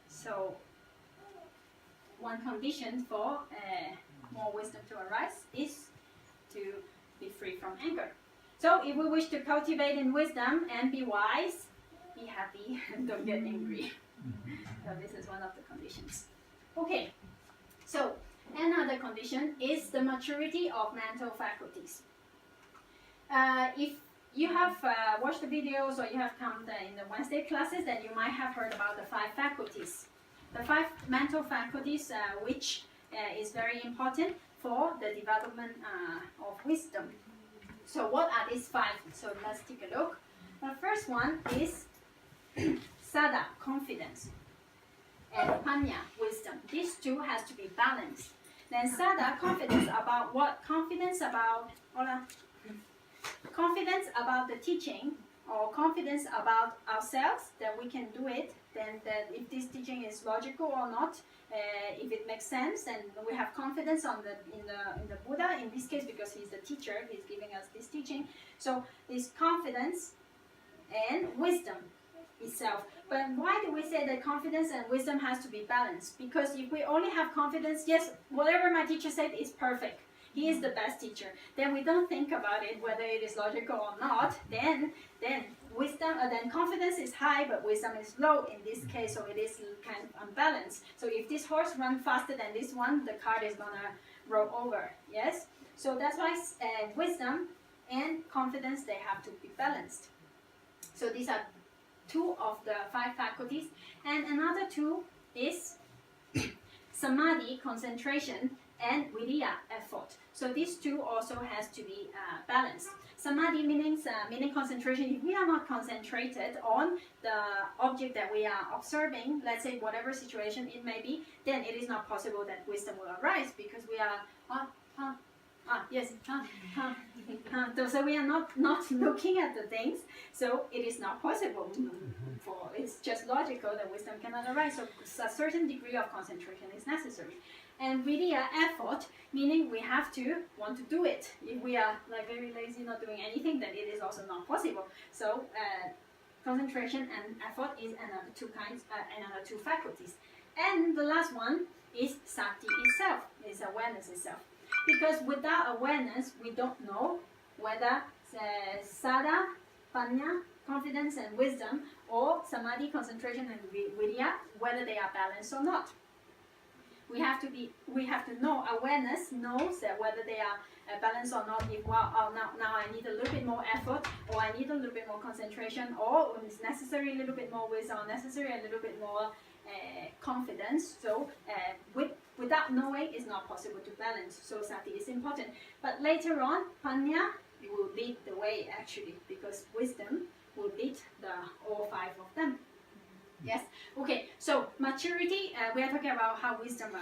So one condition for more wisdom to arise is to be free from anger. So if we wish to cultivate in wisdom and be wise, be happy and don't get angry. So this is one of the conditions. Okay, so another condition is the maturity of mental faculties. If you have watched the videos or you have come in the Wednesday classes, then you might have heard about the 5 faculties. The 5 mental faculties which is very important for the development of wisdom. So what are these 5? So let's take a look. The first one is Sada, confidence, and Panya, wisdom. These two has to be balanced. Then Sada, confidence about what? Confidence about the teaching, or confidence about ourselves that we can do it. Then that if this teaching is logical or not, if it makes sense, then we have confidence in the Buddha in this case, because he's the teacher, he's giving us this teaching. So this confidence and wisdom itself. But why do we say that confidence and wisdom has to be balanced? Because if we only have confidence, yes, whatever my teacher said is perfect. He is the best teacher. Then we don't think about it whether it is logical or not. Then wisdom, then confidence is high, but wisdom is low in this case, so it is kind of unbalanced. So if this horse runs faster than this one, the cart is gonna roll over. Yes. So that's why wisdom and confidence, they have to be balanced. So these are 2 of the 5 faculties, and another 2 is samadhi, concentration, and viriya, effort. So these 2 also has to be balanced. Samadhi meaning concentration. If we are not concentrated on the object that we are observing, let's say whatever situation it may be, then it is not possible that wisdom will arise, because we are so we are not looking at the things, so it is not possible. It's just logical that wisdom cannot arise. So a certain degree of concentration is necessary. And really effort, meaning we have to want to do it. If we are like very lazy, not doing anything, then it is also not possible. So concentration and effort is another 2 kinds, another 2 faculties. And the last one is sati itself, is awareness itself. Because without awareness, we don't know whether sada, panya, confidence and wisdom, or samadhi, concentration and viriya, whether they are balanced or not. We have to know. Awareness knows that whether they are balanced or not. If now I need a little bit more effort, or I need a little bit more concentration, or when it's necessary a little bit more wisdom, or necessary a little bit more confidence. So without knowing, it's not possible to balance. So sati is important. But later on, panya will lead the way actually, because wisdom will lead all 5 of them. Yes. Okay. So maturity. We are talking about how wisdom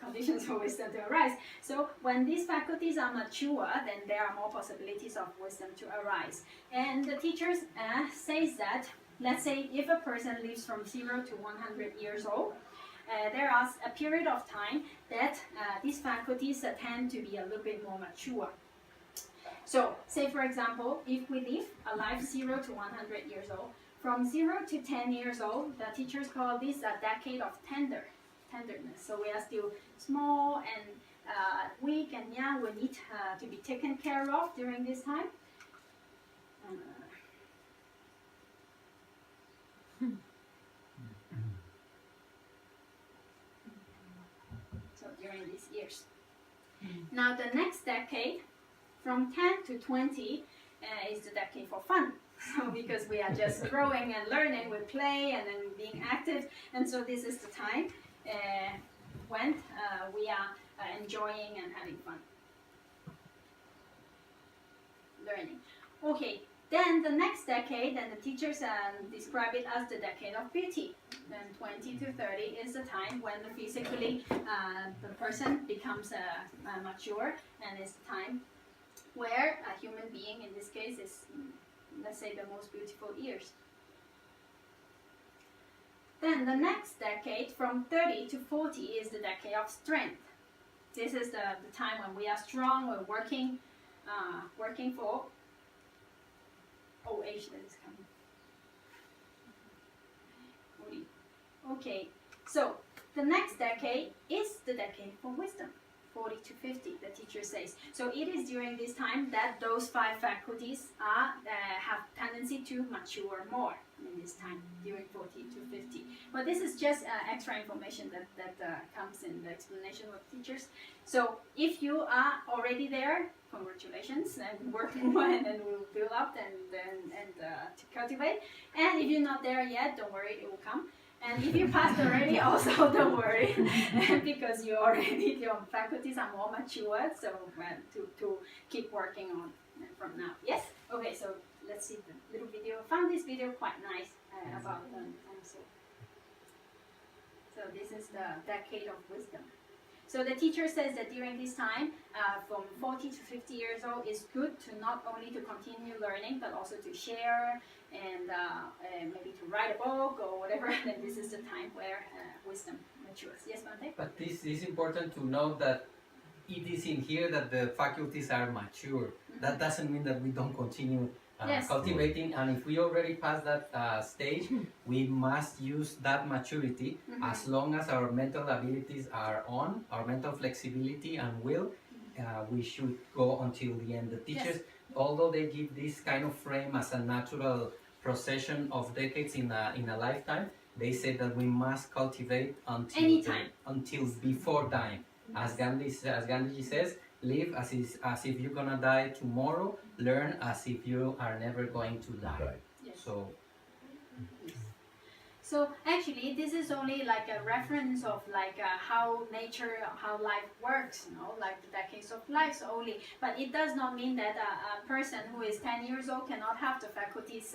conditions for wisdom to arise. So when these faculties are mature, then there are more possibilities of wisdom to arise. And the teachers says that, let's say if a person lives from 0 to 100 years old, there is a period of time that these faculties tend to be a little bit more mature. So, say for example, if we live a life 0 to 100 years old, from 0 to 10 years old, the teachers call this a decade of tenderness. So we are still small and weak and young. We need to be taken care of during this time. So during these years. Now the next decade, from 10 to 20, is the decade for fun. So because we are just growing and learning, we play and then being active, and so this is the time when we are enjoying and having fun, learning. Okay, then the next decade, and the teachers describe it as the decade of beauty. Then 20 to 30 is the time when physically the person becomes mature, and it's the time where a human being, in this case, is, let's say, the most beautiful years. Then the next decade, from 30 to 40, is the decade of strength. This is the time when we are strong, we're working for old age that is coming. Okay, so the next decade is the decade for wisdom. 40 to 50, the teacher says. So it is during this time that those 5 faculties have tendency to mature more in this time, during 40 to 50. But this is just extra information that comes in the explanation of teachers. So if you are already there, congratulations, and work more, and then we'll build up and to cultivate. And if you're not there yet, don't worry, it will come. And if you passed already, also don't worry, because you already, your faculties are more mature, so to keep working on from now. Yes? Okay, so let's see the little video. I found this video quite nice about them. So this is the decade of wisdom. So the teacher says that during this time, from 40 to 50 years old, it's good to not only to continue learning, but also to share and maybe to write a book or whatever. Then this is the time where wisdom matures. Yes, Bante? But this is important to know that it is in here that the faculties are mature. That doesn't mean that we don't continue Yes. cultivating, and if we already passed that stage, we must use that maturity as long as our mental abilities are on, our mental flexibility and will we should go until the end. The teachers, although they give this kind of frame as a natural procession of decades in a lifetime, they say that we must cultivate until before dying. As Gandhi says, live as if you're gonna die tomorrow. Learn as if you are never going to die. Right. Yes. So actually, this is only like a reference of like how nature, how life works, like the decades of lives only. But it does not mean that a person who is 10 years old cannot have the faculties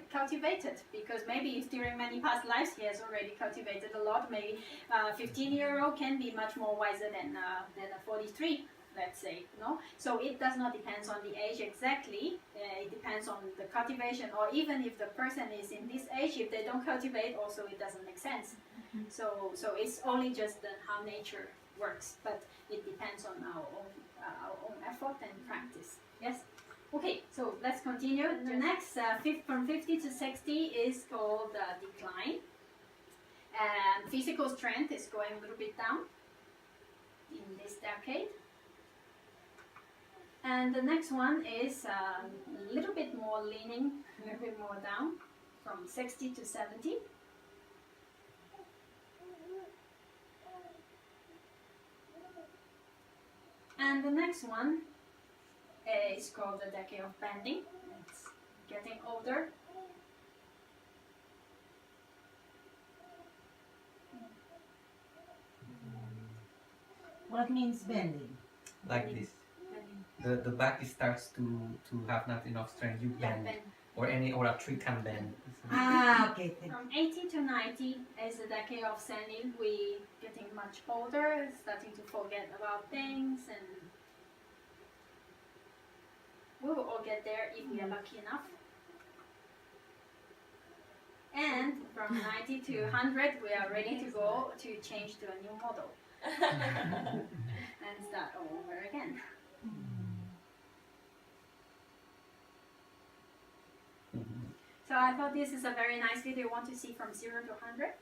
cultivated, because maybe if during many past lives he has already cultivated a lot. Maybe a 15-year-old can be much more wiser than a 43. Let's say, so it does not depend on the age exactly. It depends on the cultivation, or even if the person is in this age, if they don't cultivate, also it doesn't make sense. So it's only just how nature works, but it depends on our own effort and practice. Yes. Okay, so let's continue. The next from 50 to 60 is called decline, and physical strength is going a little bit down in this decade. And the next one is a little bit more leaning, a little bit more down, from 60 to 70. And the next one is called the decade of bending. It's getting older. What means bending? like this. The back starts to have not enough strength. You bend, or a tree can bend. Okay. From 80 to 90 is the decade of sending. We getting much older, starting to forget about things, and we will all get there if we are lucky enough. And from 90 to 100, we are ready to go to change to a new model and start all over again. So I thought this is a very nice video. You want to see from 0 to 100?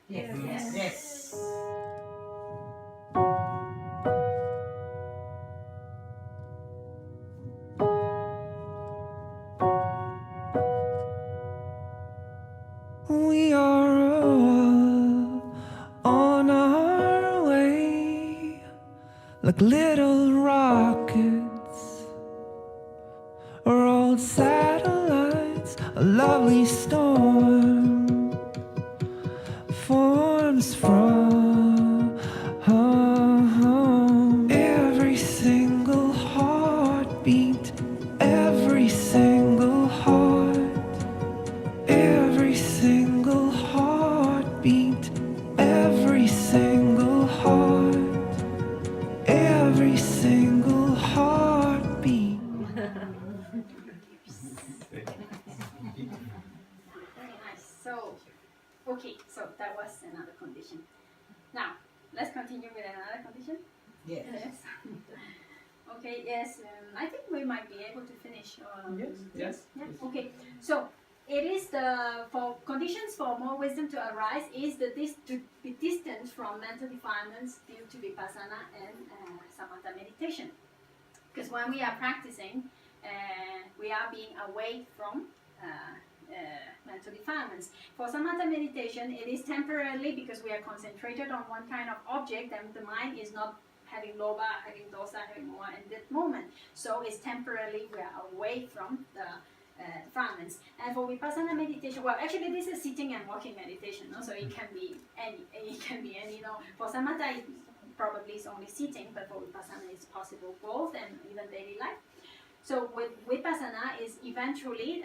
Yes. We are all on our way, like little rockets or old satellites. A lovely storm forms from every single heartbeat, every single heart. Every single heartbeat, every single heart, every single heartbeat. Very nice. So that was another condition. Now, let's continue with another condition. Yes. Okay, yes, I think we might be able to finish. Yes. Yeah. Okay, so it is for conditions for more wisdom to arise is to be distant from mental defilements due to vipassana and samatha meditation. Because when we are practicing, we are being away from mental defilements. For samatha meditation, it is temporarily because we are concentrated on one kind of object and the mind is not having lobha, having dosa, having moha in that moment. So it's temporarily we are away from the defilements. And for vipassana meditation, well, actually this is sitting and walking meditation, so it can be any. It can be any. For samatha, it probably is only sitting, but for vipassana, it's possible both, and even daily life. So with vipassana is eventually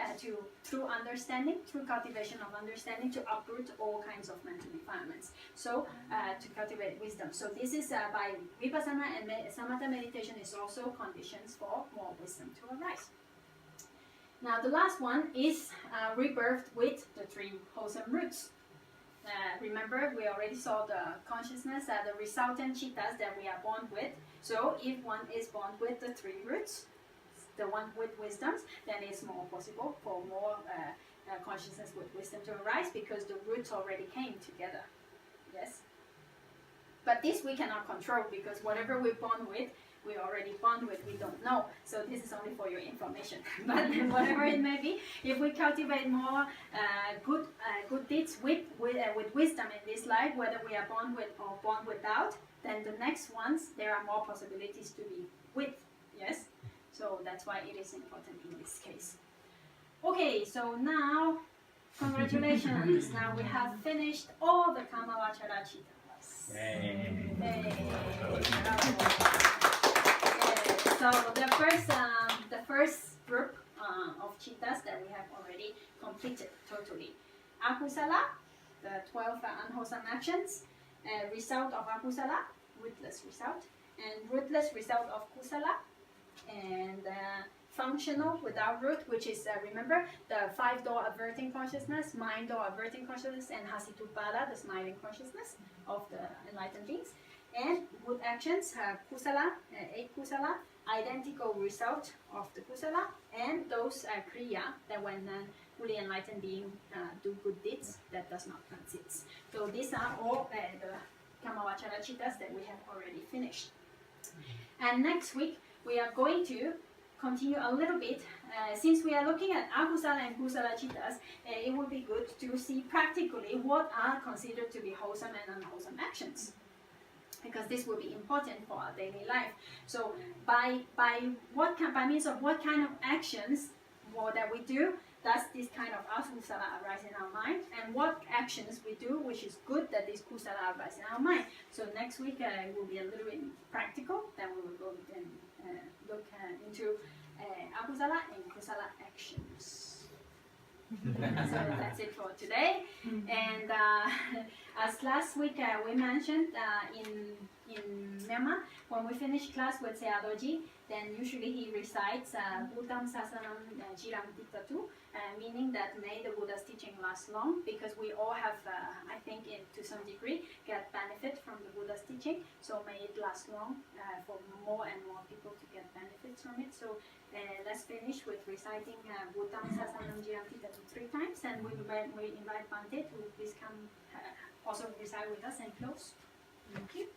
through understanding, through cultivation of understanding, to uproot all kinds of mental defilements. So to cultivate wisdom. So this is by vipassana and samatha meditation is also conditions for more wisdom to arise. Now the last one is rebirth with the 3 wholesome roots. Remember, we already saw the consciousness, the resultant cittas that we are born with. So if one is born with the 3 roots, the one with wisdoms, then it's more possible for more consciousness with wisdom to arise because the roots already came together. Yes? But this we cannot control because whatever we bond with, we already bond with, we don't know. So this is only for your information. But whatever it may be, if we cultivate more good deeds with wisdom in this life, whether we are born with or born without, then the next ones, there are more possibilities to be with. Yes? So that's why it is important in this case. Okay, so now, congratulations. Now we have finished all the Kamavachara cittas. Yay. So the first group of cittas that we have already completed totally. Akusala, the 12 unwholesome actions, result of akusala, rootless result, and rootless result of kusala, and functional without root, which is, remember, the 5-door averting consciousness, mind door averting consciousness, and hasitupada, the smiling consciousness of the enlightened beings. And good actions, kusala, 8 kusala, identical result of the kusala, and those kriya, that when fully enlightened being do good deeds, that does not transit. So these are all the Kamavachara cittas that we have already finished. And next week, we are going to continue a little bit. Since we are looking at akusala and kusala cittas, it would be good to see practically what are considered to be wholesome and unwholesome actions, because this will be important for our daily life. So by means of what kind of actions that we do, does this kind of akusala arise in our mind, and what actions we do which is good that this kusala arise in our mind. So next week will be a little bit practical, then we will go and look into akusala and kusala actions. So that's it for today. And as last week we mentioned in Myanmar, when we finish class with Seadoji, then usually he recites Buddham Sasanam Jiram Diktatu, meaning that may the Buddha's teaching last long, because we all have, I think, to some degree, get benefit from the Buddha's teaching. So may it last long for more and more people to get benefits from it. So let's finish with reciting Buddham Sasanam Jiram Diktatu 3 times, and we invite Bante to please come also recite with us and close. Thank you.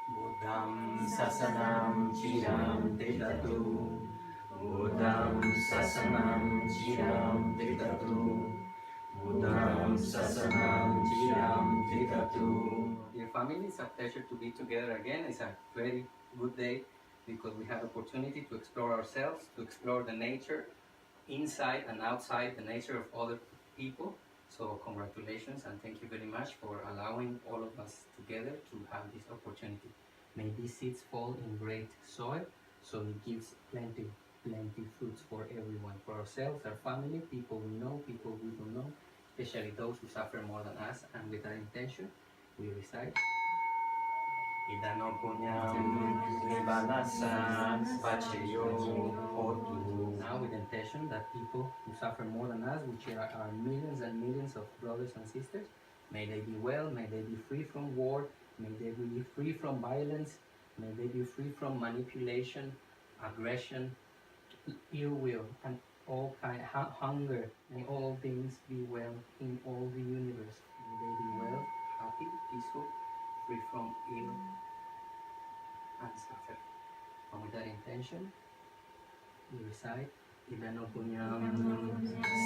Buddham sasanam chiram tedatu. Buddham sasanam chiram tedatu. Buddham sasanam chiram tedatu. Dear family, it's a pleasure to be together again. It's a very good day because we have opportunity to explore ourselves, to explore the nature inside and outside, the nature of other people. So congratulations and thank you very much for allowing all of us together to have this opportunity. May these seeds fall in great soil, so it gives plenty fruits for everyone, for ourselves, our family, people we know, people we don't know, especially those who suffer more than us. And with that intention, we recite. Idano punyam nibbanasan pacheyo hotu. Now with the intention that people who suffer more than us, which are millions and millions of brothers and sisters, may they be well, may they be free from war, may they be free from violence, may they be free from manipulation, aggression, ill will, and all kind of hunger. May all beings be well in all the universe. May they be well, happy, peaceful, free from ill and suffer. And with that intention, we recite Idano punyam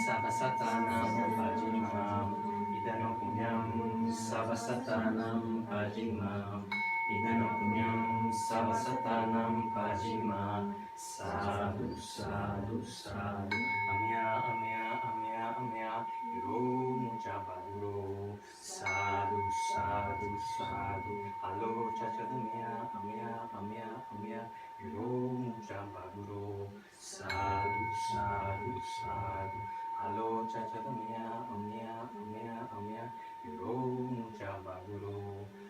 sabasatanam pajimam. Idano punyam sabasatanam pajimam. Idano punyam sabasatanam pajimam. Sadhu, sadhu, sadhu. Amya, amya, amya, amya. Yuro mujabaduro. Sadhu, sadhu, sadhu. Alo chachadumya, amya, amya, amya. Yuro mujabaduro. Sadhu, sadhu, sadhu. Alo chachadumya, amya, amya, amya. Yuro mujabaduro.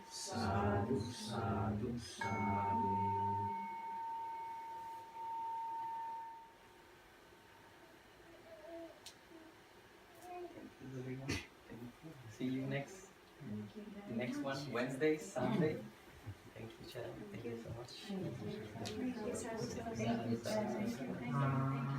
Sadhu, sadhu, sadhu. Thank you very much. next one, Wednesday, Sunday. Thank you, Sharon. Thank you so much. Thank you, Sarah. Thank you.